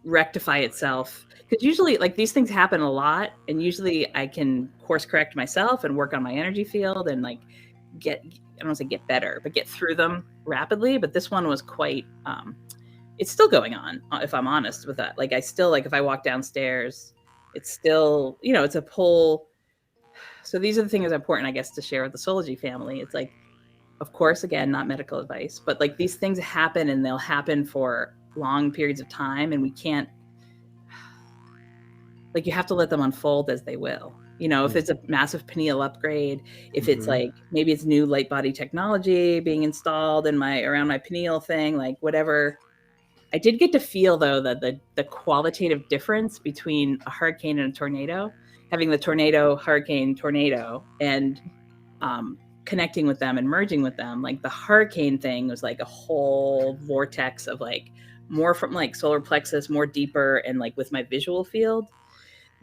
S1: rectify itself. Because usually these things happen a lot. And usually I can course correct myself and work on my energy field and get, I don't want to say get better, but get through them rapidly. But this one was quite, it's still going on, if I'm honest with that. I still, if I walk downstairs, it's still, it's a pull. So these are the things important, I guess, to share with the Soulogy family. It's of course, again, not medical advice, but these things happen and they'll happen for long periods of time. And we can't, you have to let them unfold as they will. If it's a massive pineal upgrade, if it's maybe it's new light body technology being installed in around my pineal thing, whatever. I did get to feel though that the qualitative difference between a hurricane and a tornado, having the hurricane tornado, and connecting with them and merging with them. The hurricane thing was a whole vortex of more from solar plexus, more deeper, and with my visual field.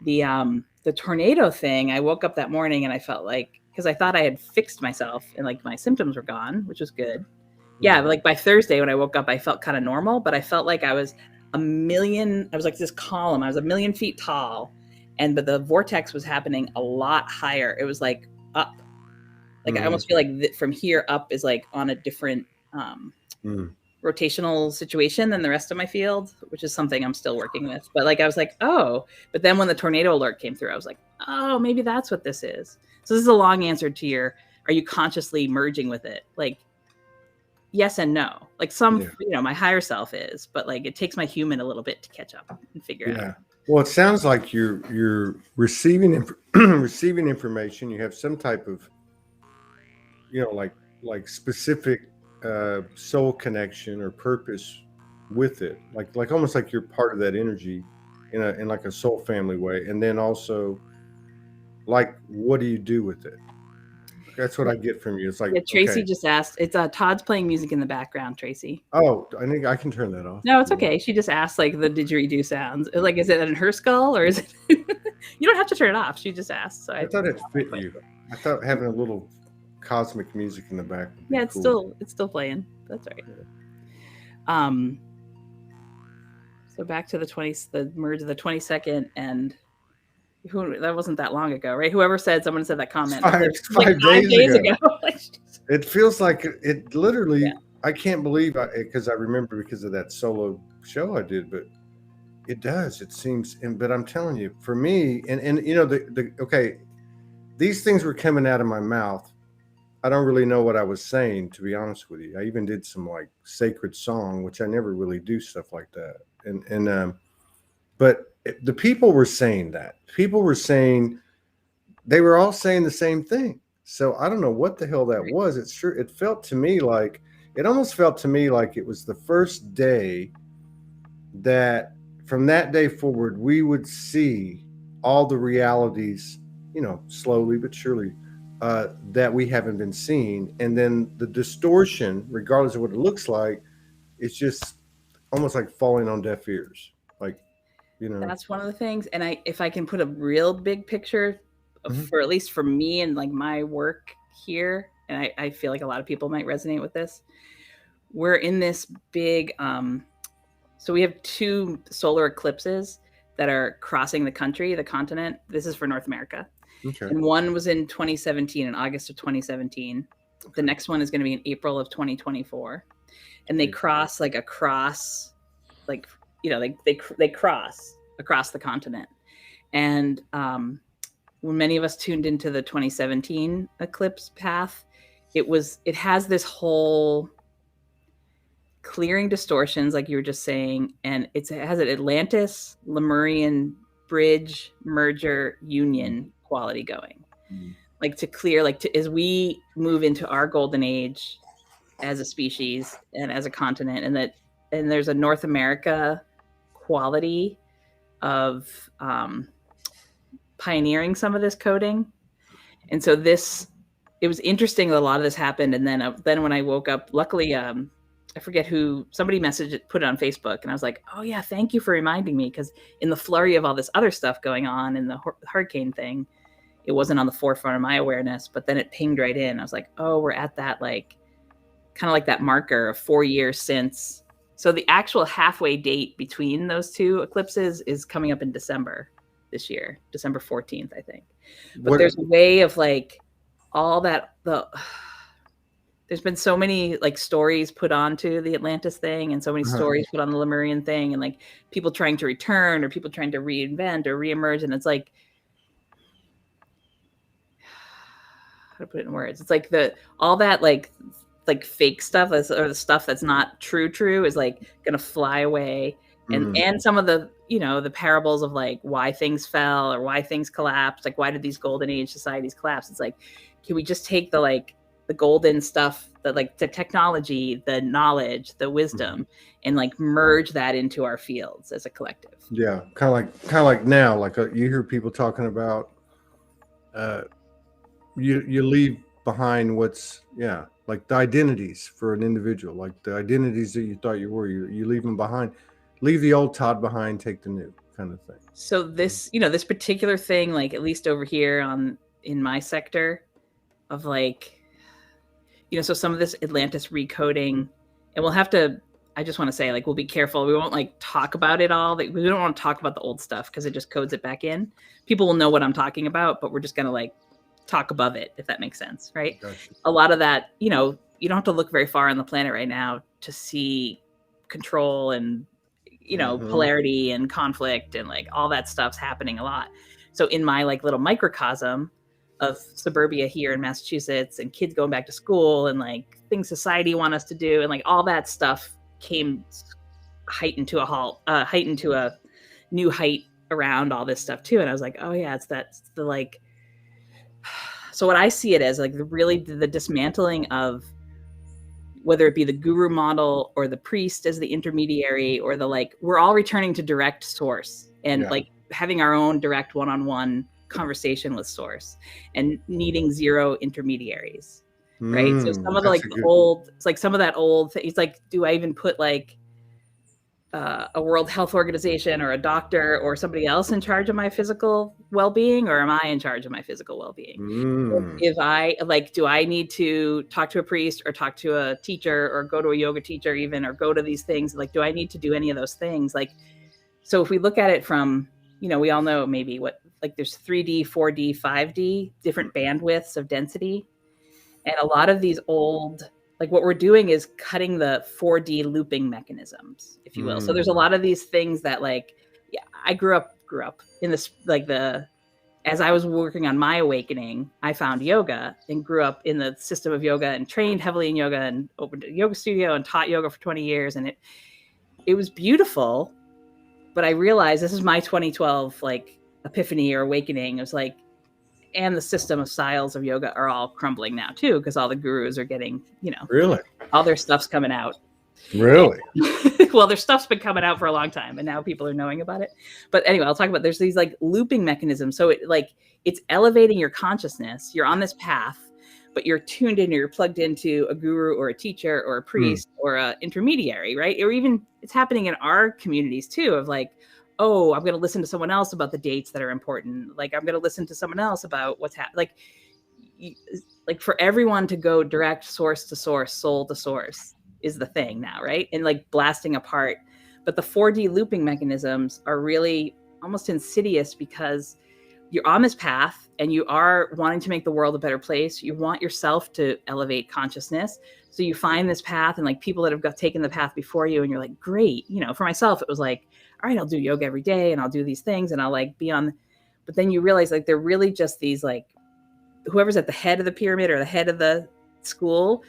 S1: The tornado thing, I woke up that morning and I felt because I thought I had fixed myself and my symptoms were gone, which was good. Yeah, but by Thursday when I woke up, I felt kind of normal, but I felt I was I was this column. I was 1,000,000 feet tall, but the vortex was happening a lot higher. It was up. I almost feel from here up is on a different rotational situation than the rest of my field, which is something I'm still working with. But like, I was like, oh, but then when the tornado alert came through, I was like, oh, maybe that's what this is. So this is a long answer to your, are you consciously merging with it? Like, yes and no. Like my higher self is, but like it takes my human a little bit to catch up and figure out.
S2: Well, it sounds like you're receiving receiving information. You have some type of, like specific soul connection or purpose with it, like almost like you're part of that energy in like a soul family way. And then also, like, what do you do with it? That's what I get from you. It's like,
S1: Tracy just asked. It's Todd's playing music in the background. Tracy.
S2: Oh, I think I can turn that off.
S1: No, it's okay. She just asked like the didgeridoo sounds. Like, is it in her skull or is it? You don't have to turn it off. She just asked. So
S2: I thought it fit you. I thought having a little cosmic music in the back.
S1: Yeah, it's cool. still playing. That's right. So back to the merge of the 22nd and. That wasn't that long ago, right? Someone said that comment.
S2: Five days ago. It feels like it literally, I can't believe because I remember because of that solo show I did, but it does. It seems, but I'm telling you, for me, and these things were coming out of my mouth. I don't really know what I was saying, to be honest with you. I even did some like sacred song, which I never really do stuff like that. But the people were saying that. People were saying, they were all saying the same thing. So I don't know what the hell that was. It felt to me like, it almost felt to me like it was the first day that from that day forward, we would see all the realities, slowly but surely, that we haven't been seeing. And then the distortion, regardless of what it looks like, it's just almost like falling on deaf ears. Like,
S1: that's one of the things. And if I can put a real big picture for at least for me and like my work here, and I feel like a lot of people might resonate with this. We're in this big, so we have 2 solar eclipses that are crossing the continent. This is for North America. Okay. And one was in 2017, in August of 2017. Okay. The next one is going to be in April of 2024. And they cross they cross across the continent. And when many of us tuned into the 2017 eclipse path, it has this whole clearing distortions, like you were just saying, and it has an Atlantis Lemurian bridge merger union quality going. Like to clear, as we move into our golden age as a species and as a continent, and there's a North America quality of pioneering some of this coding. And so it was interesting that a lot of this happened. And then when I woke up, luckily, I forget who, somebody messaged it, put it on Facebook. And I was like, oh yeah, thank you for reminding me. Because in the flurry of all this other stuff going on in the hurricane thing, it wasn't on the forefront of my awareness, but then it pinged right in. I was like, oh, we're at that, like, kind of like that marker of 4 years since. So the actual halfway date between those 2 eclipses is coming up in December this year, December 14th, I think. But there's a way of like all that, there's been so many like stories put onto the Atlantis thing and so many stories put on the Lemurian thing and like people trying to return or people trying to reinvent or reemerge. And it's like, how to put it in words? It's like all that like fake stuff or the stuff that's not true is like going to fly away. And some of the, the parables of like why things fell or why things collapsed, like why did these golden age societies collapse? It's like, can we just take the golden stuff, the technology, the knowledge, the wisdom, and like merge that into our fields as a collective?
S2: Yeah. Kind of like now, like you hear people talking about, you leave behind like the identities for an individual, like the identities that you thought you were, you leave them behind. Leave the old Todd behind, take the new, kind of thing. So
S1: this, this particular thing, like at least over here in my sector of like, so some of this Atlantis recoding, and we'll have to, I just want to say, like, we'll be careful. We won't like talk about it all. We don't want to talk about the old stuff because it just codes it back in. People will know what I'm talking about, but we're just going to like talk above it, if that makes sense. Right. Gotcha. A lot of that, you don't have to look very far on the planet right now to see control and, polarity and conflict and like all that stuff's happening a lot. So in my like little microcosm of suburbia here in Massachusetts and kids going back to school and like things society want us to do and like all that stuff came heightened to a new height around all this stuff too. And I was like, oh yeah, it's the like, so what I see it as like the dismantling of whether it be the guru model or the priest as the intermediary or the like, we're all returning to direct source and like having our own direct one-on-one conversation with source and needing zero intermediaries. Right. So some of the like old, it's like some of that old thing, it's like, do I even put like a World Health Organization or a doctor or somebody else in charge of my physical well-being, or am I in charge of my physical well-being? If I like, do I need to talk to a priest or talk to a teacher or go to a yoga teacher even, or go to these things? Like, do I need to do any of those things? Like, so if we look at it from, we all know maybe what, like there's 3D, 4D, 5D, different bandwidths of density. And a lot of these old, like what we're doing is cutting the 4D looping mechanisms, if you will. So there's a lot of these things that like, I grew up in this, like as I was working on my awakening, I found yoga and grew up in the system of yoga and trained heavily in yoga and opened a yoga studio and taught yoga for 20 years. And it was beautiful, but I realized this is my 2012, like epiphany or awakening. It was like, and the system of styles of yoga are all crumbling now too, because all the gurus are getting,
S2: really,
S1: all their stuff's coming out.
S2: Really?
S1: Well, their stuff's been coming out for a long time, and now people are knowing about it. But anyway, I'll talk about, there's these like looping mechanisms. So it's elevating your consciousness. You're on this path, but you're tuned in, or you're plugged into a guru or a teacher or a priest or a intermediary, right? Or even it's happening in our communities too, of like, oh, I'm going to listen to someone else about the dates that are important. Like, I'm going to listen to someone else about what's happening. Like for everyone to go direct source to source, soul to source is the thing now, right? And like blasting apart. But the 4D looping mechanisms are really almost insidious, because you're on this path and you are wanting to make the world a better place. You want yourself to elevate consciousness. So you find this path and like people that have taken the path before you, and you're like, great. For myself, it was like, all right, I'll do yoga every day and I'll do these things and I'll like be on, but then you realize like they're really just these like, whoever's at the head of the pyramid or the head of the school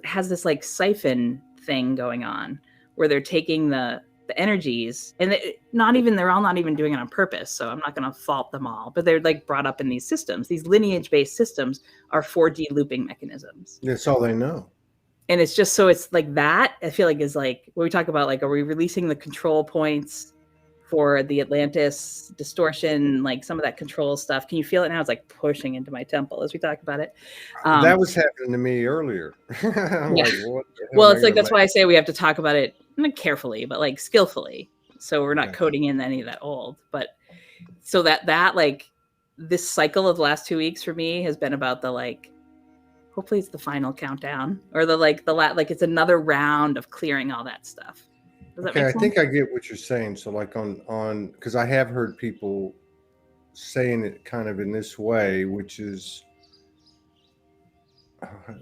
S1: has this like siphon thing going on where they're taking the energies, and they're all not even doing it on purpose. So I'm not going to fault them all, but they're like brought up in these systems. These lineage-based systems are 4D looping mechanisms.
S2: That's all they know.
S1: And it's just, so it's like that, I feel like, is like when we talk about like, are we releasing the control points for the Atlantis distortion, like some of that control stuff? Can you feel it now? It's like pushing into my temple as we talk about it.
S2: That was happening to me earlier. I'm like, what the hell
S1: well, it's like, that's why I say we have to talk about it not carefully, but like skillfully. So we're not coding in any of that old, but so that like this cycle of the last 2 weeks for me has been about the like, hopefully it's the final countdown, or like it's another round of clearing all that stuff.
S2: Okay, I think I get what you're saying. So like on because I have heard people saying it kind of in this way, which is,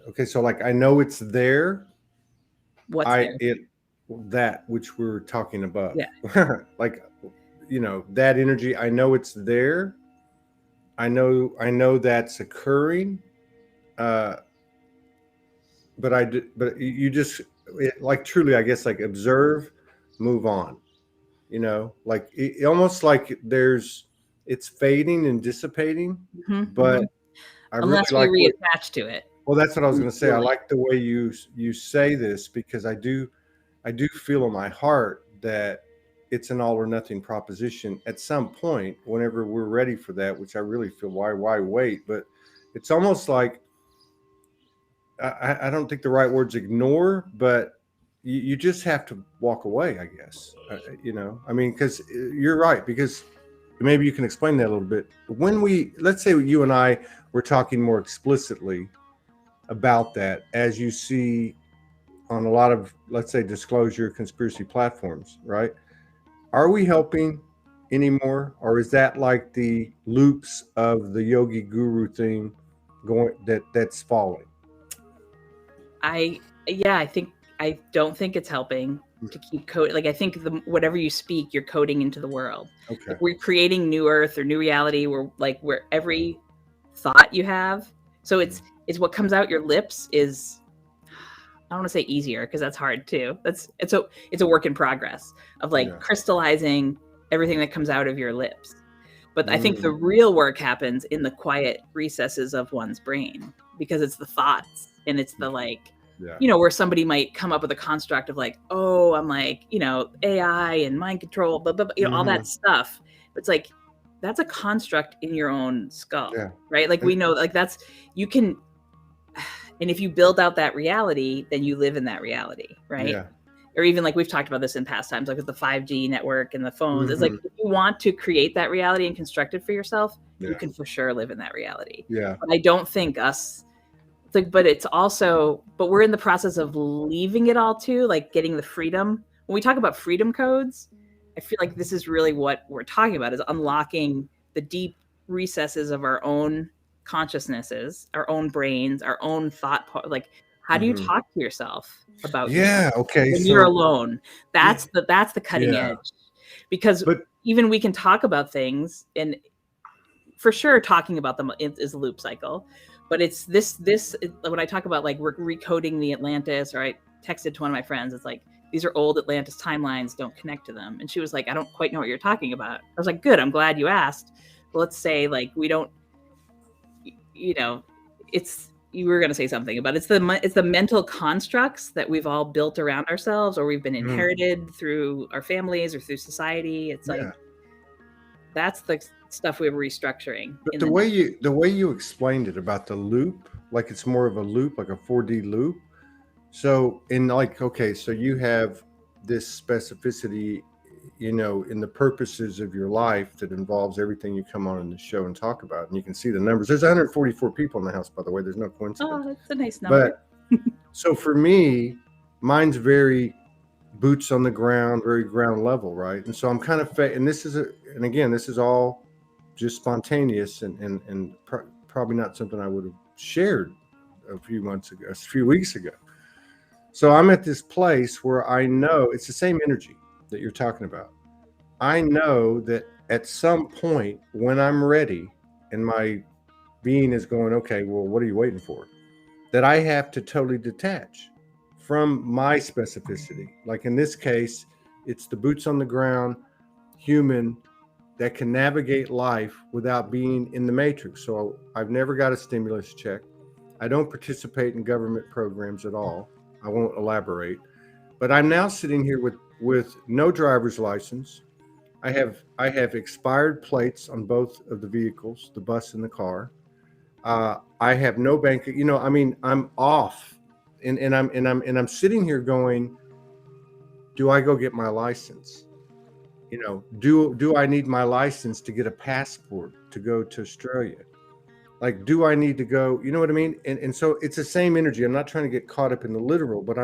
S2: okay, so like I know it's there.
S1: What's there?
S2: That which we're talking about.
S1: Yeah.
S2: Like, that energy, I know it's there. I know that's occurring. But you just like truly, I guess, like observe, move on, like almost like it's fading and dissipating, but I
S1: unless
S2: really
S1: we reattach to it.
S2: Well, that's what I was going to say. I like the way you say this, because I do feel in my heart that it's an all or nothing proposition at some point, whenever we're ready for that, which I really feel, why wait? But it's almost like, I don't think the right word's ignore, but you just have to walk away, I guess. I mean, because you're right, because maybe you can explain that a little bit. When let's say you and I were talking more explicitly about that, as you see on a lot of, let's say, disclosure conspiracy platforms, right? Are we helping anymore? Or is that like the loops of the yogi guru thing that's falling?
S1: I don't think it's helping to keep code. Like, I think whatever you speak, you're coding into the world.
S2: Okay.
S1: Like, we're creating new earth or new reality where every thought you have. So it's what comes out your lips is, I don't want to say easier because that's hard too. It's a work in progress of crystallizing everything that comes out of your lips. But I think the real work happens in the quiet recesses of one's brain, because it's the thoughts and it's the where somebody might come up with a construct of like, oh, I'm like, AI and mind control, blah, blah, blah, all that stuff. It's like, that's a construct in your own skull, right? Like, we know, like, that's, you can, and if you build out that reality, then you live in that reality, right? Yeah. Or even like we've talked about this in past times, like with the 5G network and the phones. It's like, if you want to create that reality and construct it for yourself, you can for sure live in that reality.
S2: Yeah.
S1: But I don't think but it's also, but we're in the process of leaving it all too, like getting the freedom. When we talk about freedom codes, I feel like this is really what we're talking about, is unlocking the deep recesses of our own consciousnesses, our own brains, our own thought. Like, how do you talk to yourself about yourself
S2: okay,
S1: when you're alone? That's the cutting edge, because even we can talk about things, and for sure talking about them is a loop cycle, but it's this when I talk about like we're recoding the Atlantis, or I texted to one of my friends, it's like, these are old Atlantis timelines, don't connect to them. And she was like, I don't quite know what you're talking about. I was like, good, I'm glad you asked. Well, let's say like we don't, it's, you were going to say something about it's the mental constructs that we've all built around ourselves, or we've been inherited through our families or through society. It's like, that's the stuff we're restructuring.
S2: But the way you explained it about the loop, like it's more of a loop, like a 4D loop. So so you have this specificity, in the purposes of your life that involves everything you come on in the show and talk about. And you can see the numbers. There's 144 people in the house, by the way. There's no coincidence.
S1: Oh, that's a nice number.
S2: But so for me, mine's very boots on the ground, very ground level, right? And so I'm kind of, and this is all just spontaneous and probably not something I would have shared a few weeks ago. So I'm at this place where I know it's the same energy that you're talking about. I know that at some point when I'm ready and my being is going, okay, well, what are you waiting for? That I have to totally detach from my specificity. Like in this case, it's the boots on the ground human that can navigate life without being in the matrix. So I've never got a stimulus check. I don't participate in government programs at all. I won't elaborate, but I'm now sitting here with no driver's license. I have expired plates on both of the vehicles, the bus and the car. I have no bank. I'm off, and I'm sitting here going, do I go get my license? Do I need my license to get a passport to go to Australia? Like, do I need to go? You know what I mean? And so it's the same energy. I'm not trying to get caught up in the literal, but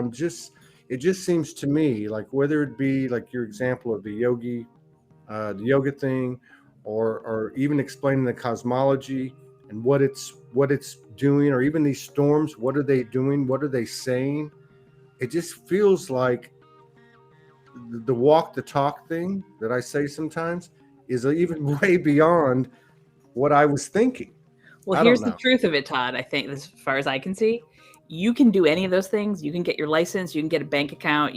S2: it just seems to me like, whether it be like your example of the yoga thing, or even explaining the cosmology and what it's doing, or even these storms, what are they doing? What are they saying? It just feels like the walk the talk thing that I say sometimes is even way beyond what I was thinking.
S1: Well, here's the truth of it, Todd. I think, as far as I can see, you can do any of those things. You can get your license, you can get a bank account,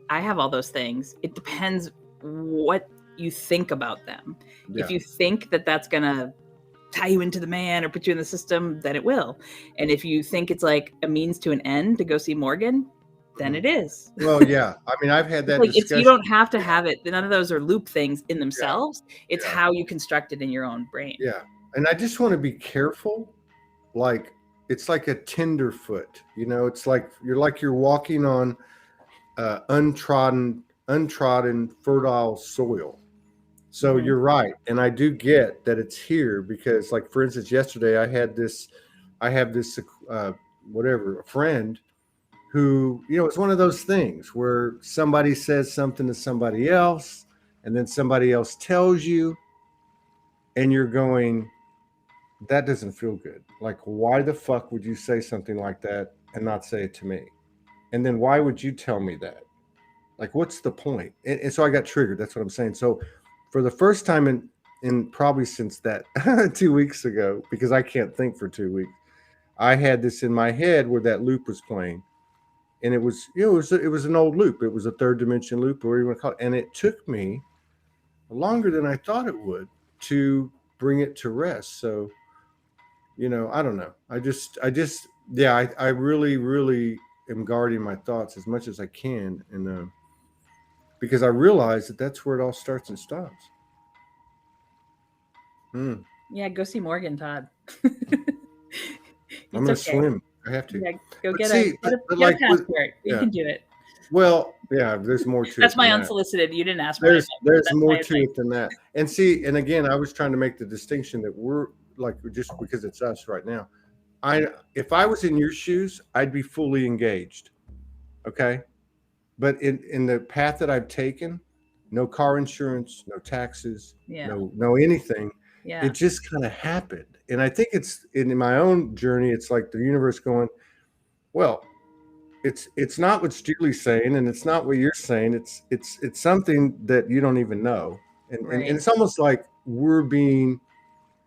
S1: I have all those things. It depends what you think about them. Yeah. If you think that that's going to tie you into the man or put you in the system, then it will. And if you think it's like a means to an end to go see Morgan, then it is.
S2: Well, yeah. I mean, I've had that discussion.
S1: You don't have to have it. None of those are loop things in themselves. Yeah. It's how you construct it in your own brain.
S2: Yeah. And I just want to be careful. Like, it's like a tenderfoot, it's like you're walking on untrodden, fertile soil. So you're right. And I do get that it's here because, like, for instance, yesterday I have this a friend who, it's one of those things where somebody says something to somebody else and then somebody else tells you and you're going, that doesn't feel good. Like, why the fuck would you say something like that and not say it to me? And then why would you tell me that? Like, what's the point? And so I got triggered. That's what I'm saying. So for the first time in probably since that 2 weeks ago, because I can't think for 2 weeks, I had this in my head where that loop was playing. And it was, it was an old loop. It was a third dimension loop, or whatever you want to call it. And it took me longer than I thought it would to bring it to rest. So, I don't know. I really, really am guarding my thoughts as much as I can. And, because I realize that that's where it all starts and stops.
S1: Yeah, go see Morgan, Todd.
S2: I'm going to swim. I have to.
S1: Yeah, go get a passport. You can do it.
S2: Well, yeah, there's more to it.
S1: That's my unsolicited. You didn't ask me.
S2: There's more to it than that. And see, and again, I was trying to make the distinction that we're like, just because it's us right now. If I was in your shoes, I'd be fully engaged. Okay. But in the path that I've taken, no car insurance, no taxes, no anything. Yeah. It just kind of happened. And I think it's in my own journey, it's like the universe going, well, it's not what Julie's saying, and it's not what you're saying. It's something that you don't even know. And it's almost like we're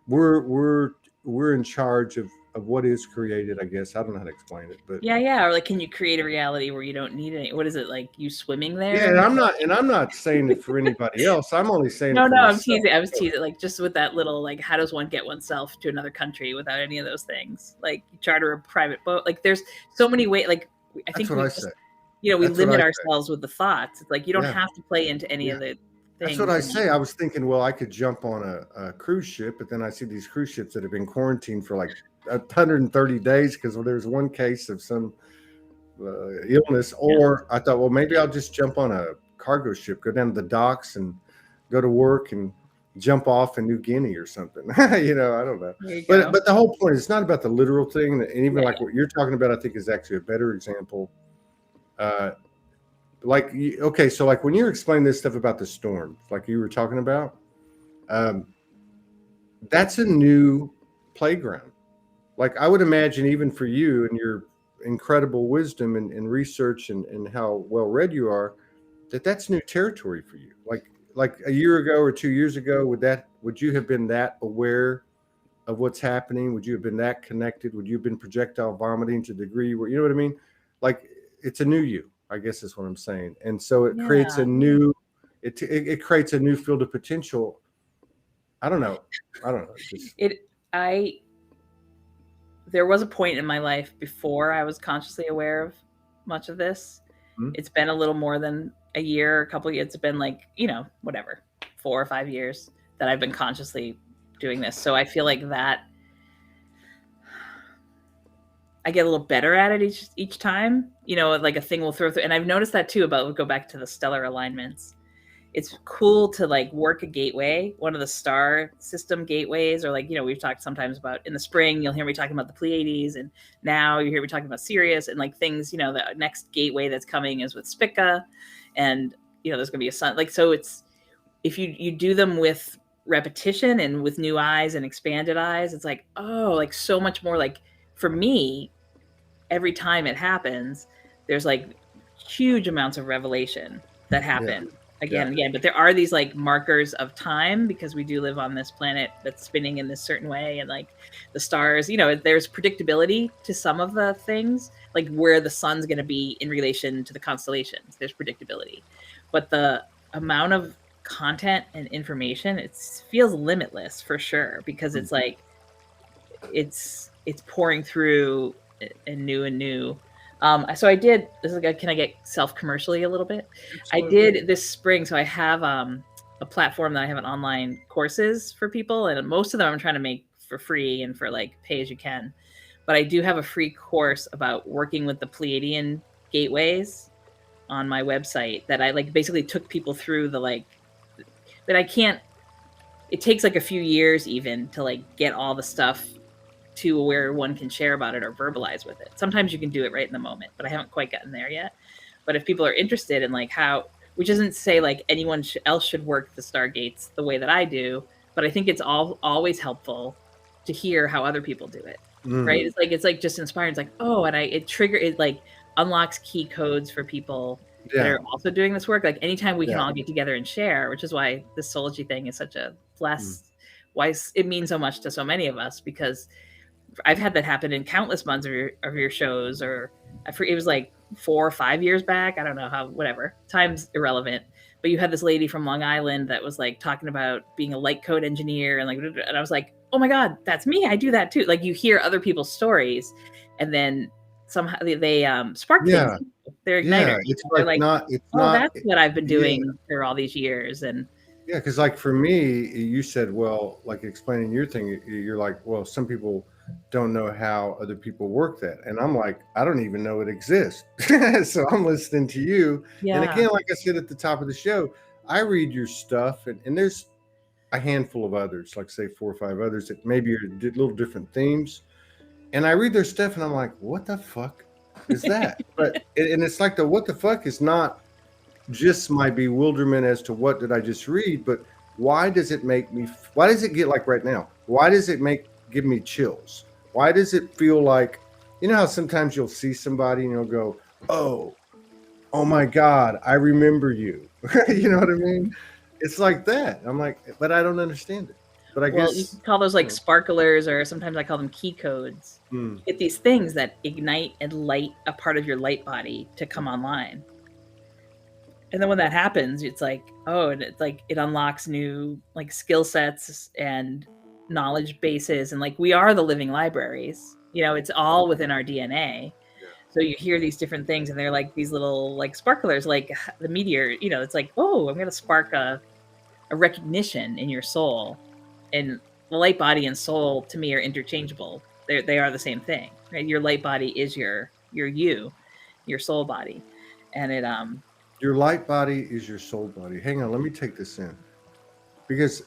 S2: in charge of what is created, I guess. I don't know how to explain it, but
S1: or like, can you create a reality where you don't need any? What is it, like you swimming there?
S2: Yeah, and I'm not saying it for anybody else. I'm only saying
S1: no, I'm teasing. I was teasing, like, just with that little, like, how does one get oneself to another country without any of those things? Like, you charter a private boat. Like, there's so many ways. Like, I think we limit ourselves with the thoughts. It's like you don't have to play into any of the things.
S2: That's what I say. I was thinking, well, I could jump on a cruise ship, but then I see these cruise ships that have been quarantined for like 130 days because there's one case of some illness. Or I thought, well, maybe I'll just jump on a cargo ship, go down to the docks and go to work and jump off in New Guinea or something. I don't know. But the whole point is it's not about the literal thing. And even like what you're talking about, I think is actually a better example. So like when you're explaining this stuff about the storm, like you were talking about, that's a new playground. Like I would imagine even for you and your incredible wisdom and research and how well read you are, that's new territory for you. Like a year ago or 2 years ago, would you have been that aware of what's happening? Would you have been that connected? Would you have been projectile vomiting to the degree where, you know what I mean? Like it's a new you, I guess is what I'm saying. And so it creates a new, it creates a new field of potential. I don't know.
S1: There was a point in my life before I was consciously aware of much of this. Mm-hmm. It's been a little more than a year, a couple of years. It's been like, 4 or 5 years that I've been consciously doing this. So I feel like that I get a little better at it each time, like a thing will throw through. And I've noticed that too we'll go back to the stellar alignments. It's cool to like work a gateway, one of the star system gateways, or like, we've talked sometimes about in the spring, you'll hear me talking about the Pleiades, and now you hear me talking about Sirius and like things, the next gateway that's coming is with Spica, and, there's going to be a sun. Like, so it's, if you do them with repetition and with new eyes and expanded eyes, it's like, oh, like so much more. Like for me, every time it happens, there's like huge amounts of revelation that happen. Yeah. Again, but there are these like markers of time because we do live on this planet that's spinning in this certain way, and like the stars, there's predictability to some of the things, like where the sun's going to be in relation to the constellations. There's predictability, but the amount of content and information, it feels limitless for sure, because it's like it's pouring through and new. So I did, can I get self-commercially a little bit? Absolutely. I did this spring. So I have a platform that I have online courses for people, and most of them I'm trying to make for free and for like pay as you can. But I do have a free course about working with the Pleiadian gateways on my website that I like basically took people through that I can't, it takes like a few years even to like get all the stuff to where one can share about it or verbalize with it. Sometimes you can do it right in the moment, but I haven't quite gotten there yet. But if people are interested in like how, which isn't to say like anyone else should work the stargates the way that I do, but I think it's always helpful to hear how other people do it. right? It's like just inspiring. It's like, oh, and it like unlocks key codes for people that are also doing this work. Like anytime we can all get together and share, which is why this Soulogy thing is such a why it means so much to so many of us, because I've had that happen in countless months of your shows, or I forget, it was like 4 or 5 years back. I don't know how, whatever, time's irrelevant. But you had this lady from Long Island that was like talking about being a light code engineer, and I was like, oh my God, that's me. I do that too. Like you hear other people's stories, and then somehow they spark things. They're igniters.
S2: It's
S1: they're
S2: like
S1: that's what I've been doing for all these years. And
S2: because like for me, you said, well, like explaining your thing, you're like, well, some people don't know how other people work that, and I'm like, I don't even know it exists. So I'm listening to you, and again, like I said at the top of the show, I read your stuff, and there's a handful of others, like say 4 or 5 others that maybe are little different themes, and I read their stuff, and I'm like, what the fuck is that? But and it's like the what the fuck is not just my bewilderment as to what did I just read, but why does it make me? Why does it get like right now? Why does it give me chills? Why does it feel like, you know how sometimes you'll see somebody and you'll go, oh my God, I remember you. You know what I mean? It's like that. I'm like, but I don't understand it. But I guess
S1: you can call those like sparklers, or sometimes I call them key codes. Get these things that ignite and light a part of your light body to come online. And then when that happens, it's like, oh, and it's like it unlocks new like skill sets and knowledge bases, and like we are the living libraries. You know, it's all within our DNA. So you hear these different things, and they're like these little like sparklers, like the meteor. You know, it's like, oh, I'm going to spark a recognition in your soul. And the light body and soul to me are interchangeable. They are the same thing, right? Your light body is your soul body, and it
S2: your light body is your soul body. Hang on, let me take this in, because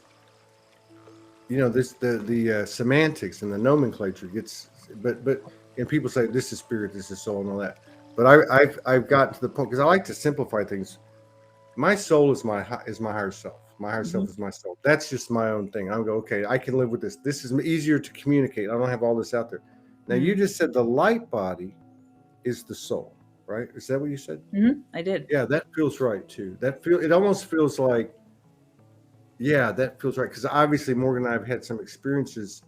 S2: you know this the semantics and the nomenclature gets, but and people say this is spirit, this is soul, and all that. But I've got to the point, because I like to simplify things. My soul is my higher self. My higher self is my soul. That's just my own thing. I'll go, okay, I can live with this. This is easier to communicate. I don't have all this out there. Now you just said the light body is the soul, right? Is that what you said?
S1: I did.
S2: Yeah, that feels right too. It almost feels like, yeah, that feels right, because obviously Morgan and I have had some experiences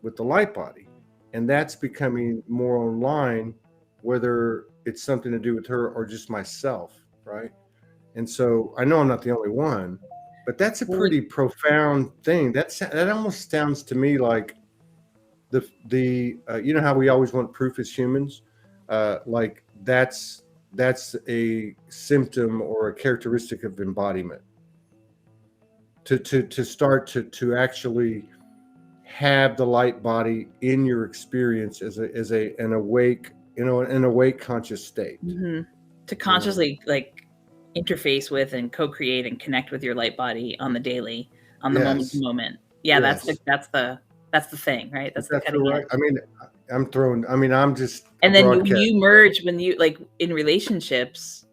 S2: with the light body, and that's becoming more online, whether it's something to do with her or just myself, right? And so I know I'm not the only one, but that's a pretty profound thing. That almost sounds to me like the you know how we always want proof as humans, like that's a symptom or a characteristic of embodiment. To start to actually have the light body in your experience as an awake, you know, an awake conscious state.
S1: To consciously like interface with and co-create and connect with your light body on the daily, on the moment to moment. Yeah, that's the thing, right? That's the cutting edge.
S2: I mean, I'm just.
S1: And then when you merge, when you like in relationships,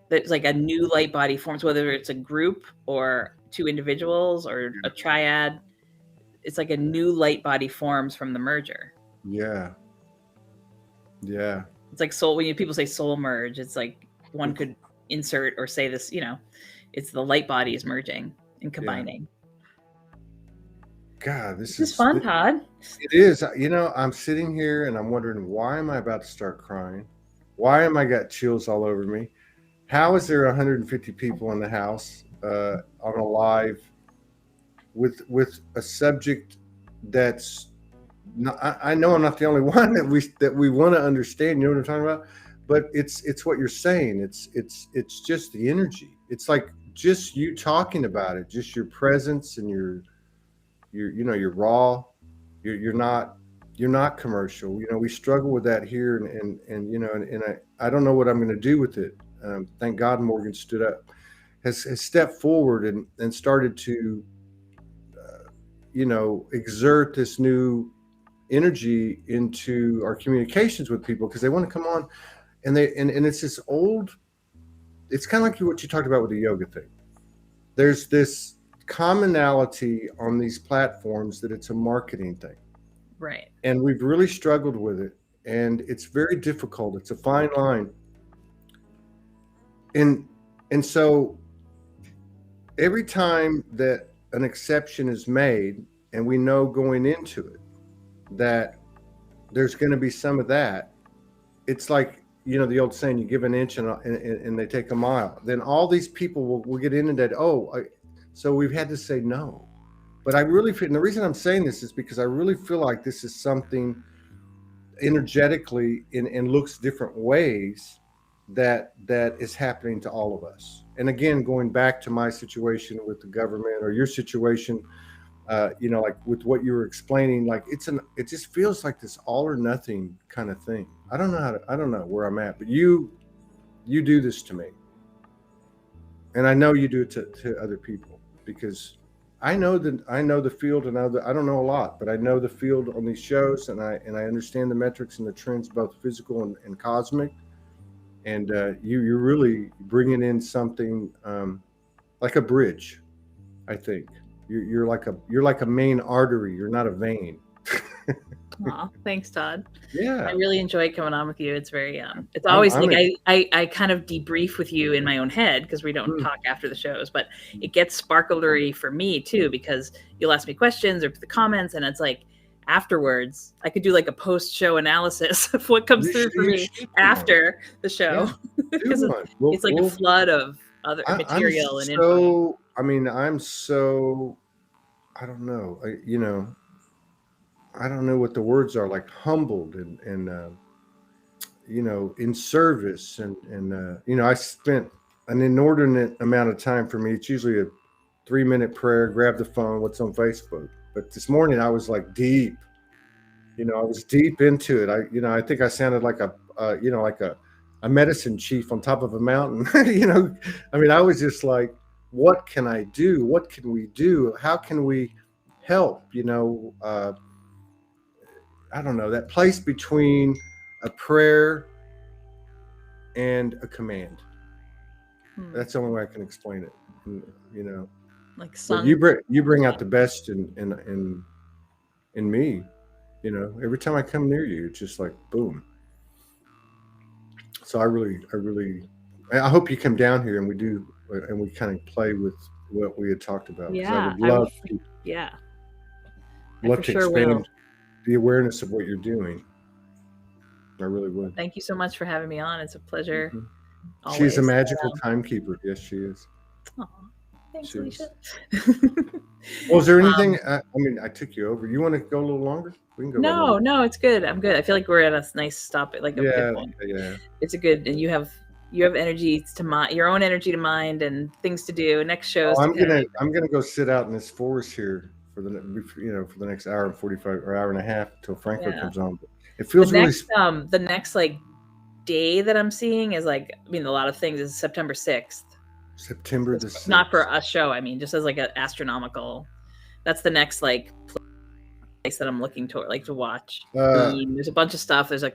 S1: there's like a new light body forms, whether it's a group or 2 individuals or a triad. It's like a new light body forms from the merger.
S2: Yeah.
S1: It's like soul. When people say soul merge, it's like one could insert or say this, you know, it's the light body is merging and combining.
S2: God, this
S1: is fun, Todd.
S2: It is. You know, I'm sitting here and I'm wondering, why am I about to start crying? Why am I got chills all over me? How is there 150 people in the house on a live with a subject that's not, I know I'm not the only one that we want to understand. You know what I'm talking about? But it's what you're saying. It's just the energy. It's like just you talking about it, just your presence and you're raw. You're not commercial. You know, we struggle with that here, and you know, and I don't know what I'm going to do with it. Thank God Morgan stood up, has stepped forward and started to you know, exert this new energy into our communications with people, because they want to come on. And it's this old, it's kind of like what you talked about with the yoga thing. There's this commonality on these platforms that it's a marketing thing.
S1: Right.
S2: And we've really struggled with it. And it's very difficult. It's a fine line. And so every time that an exception is made, and we know going into it that there's going to be some of that, it's like, the old saying, you give an inch and they take a mile. Then all these people will get into that. So we've had to say no. But I really feel, and the reason I'm saying this is because I really feel like this is something energetically in looks different ways that is happening to all of us. And again, going back to my situation with the government, or your situation, like with what you were explaining, like it just feels like this all or nothing kind of thing. I don't know where I'm at, but you do this to me, and I know you do it to other people, because I know the field, and I don't know a lot, but I know the field on these shows, and I understand the metrics and the trends, both physical and cosmic. And you're really bringing in something like a bridge. I think you're like a main artery. You're not a vein.
S1: Aw, thanks, Todd.
S2: Yeah,
S1: I really enjoy coming on with you. It's very it's always I kind of debrief with you in my own head, because we don't talk after the shows, but it gets sparklery for me too, because you'll ask me questions or the comments, and it's like afterwards I could do like a post-show analysis of what comes through for me after the show. Because it's like a flood of other material and info.
S2: I don't know. I don't know what the words are, like humbled and in service, and I spent an inordinate amount of time. For me, it's usually a 3-minute prayer, grab the phone, what's on Facebook. But this morning I was like deep, I was deep into it. I think I sounded like a medicine chief on top of a mountain. I was just like, what can I do? What can we do? How can we help? I don't know, that place between a prayer and a command. That's the only way I can explain it.
S1: Like
S2: but you bring out the best in me. Every time I come near you, it's just like boom. So I hope you come down here and we kind of play with what we had talked about.
S1: Yeah,
S2: I would love to expand the awareness of what you're doing. I really would.
S1: Thank you so much for having me on. It's a pleasure.
S2: Mm-hmm. She's a magical timekeeper. Yes, she is.
S1: Oh, thanks, Alicia.
S2: Well, is there anything? I took you over. You want to go a little longer? We can go.
S1: No, it's good. I'm good. I feel like we're at a nice stop. Like a good point.
S2: Yeah.
S1: It's a good, and you have energy to mind, your own energy to mind, and things to do. Next shows.
S2: I'm gonna go sit out in this forest here for the next hour and 45 or hour and a half until Franco comes on. But it feels
S1: the next like day that I'm seeing is like, a lot of things is September 6th.
S2: September the 6th.
S1: Not for a show. Just as like an astronomical. That's the next like place that I'm looking toward, like to watch. There's a bunch of stuff. There's a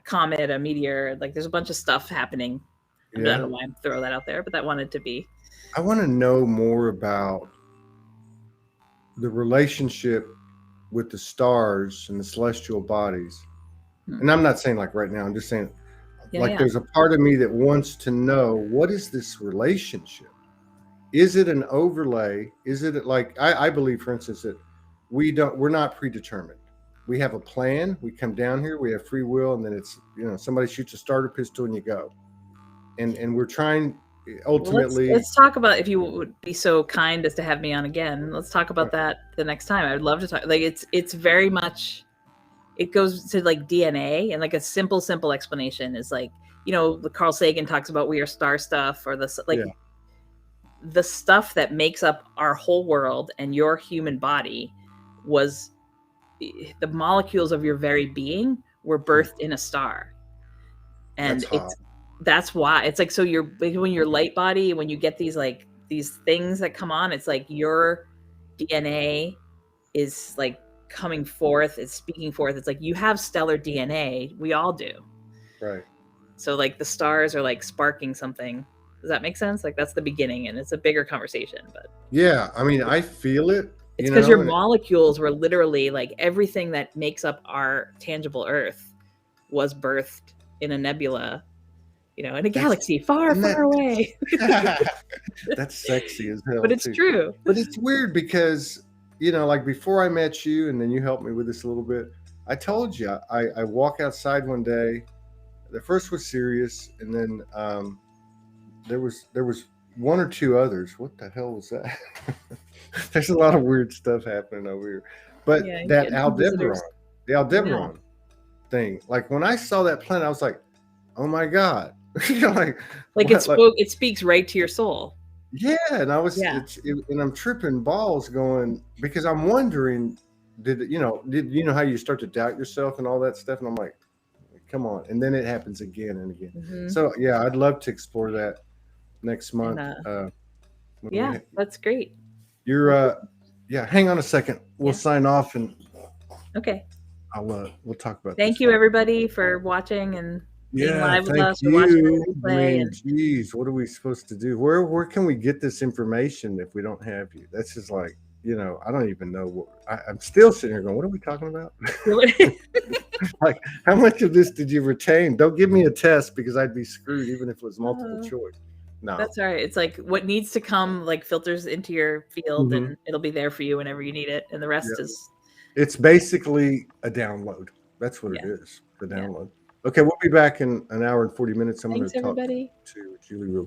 S1: comet, a meteor. Like there's a bunch of stuff happening. I don't know why I'm throwing that out there, but that wanted to be.
S2: I want to know more about the relationship with the stars and the celestial bodies. And I'm not saying like right now. I'm just saying there's a part of me that wants to know, what is this relationship? Is it an overlay? Is it like, I believe, for instance, that we're not predetermined. We have a plan. We come down here, we have free will, and then it's, somebody shoots a starter pistol and you go. And we're trying ultimately.
S1: Let's talk about, if you would be so kind as to have me on again, let's talk about that the next time. I would love to talk. Like it's very much, it goes to like DNA, and like a simple explanation is like, the Carl Sagan talks about we are star stuff, or the stuff that makes up our whole world and your human body was the molecules of your very being were birthed in a star. And that's why it's like, so when your light body, when you get these things that come on, it's like your DNA is like coming forth, it's speaking forth. It's like you have stellar DNA. We all do.
S2: Right.
S1: So like the stars are like sparking something. Does that make sense? Like that's the beginning, and it's a bigger conversation, but
S2: yeah, I feel it.
S1: It's because your molecules were literally like everything that makes up our tangible Earth was birthed in a nebula, in a galaxy far, far away.
S2: That's sexy as hell.
S1: But it's true.
S2: But it's weird because, like before I met you, and then you helped me with this a little bit. I told you, I walk outside one day. The first was serious, and then there was one or two others. What the hell was that? There's a lot of weird stuff happening over here. But that the Aldebaran thing, like when I saw that planet, I was like, oh my God.
S1: It speaks right to your soul.
S2: Yeah. And I was, and I'm tripping balls going, because I'm wondering, did you know how you start to doubt yourself and all that stuff? And I'm like, come on. And then it happens again and again. Mm-hmm. So yeah, I'd love to explore that next month.
S1: That's great.
S2: You're hang on a second. We'll sign off and we'll talk about
S1: Thank you everybody for watching and being live with us or watching the replay.
S2: Geez, what are we supposed to do? Where can we get this information if we don't have you? That's just like, I don't even know what I'm still sitting here going, what are we talking about? Like, how much of this did you retain? Don't give me a test because I'd be screwed even if it was multiple choice. No,
S1: that's all right. It's like what needs to come like filters into your field and it'll be there for you whenever you need it. And the rest is.
S2: It's basically a download. That's what it is. The download. Okay. We'll be back in an hour and 40 minutes. I'm going to talk to Julie real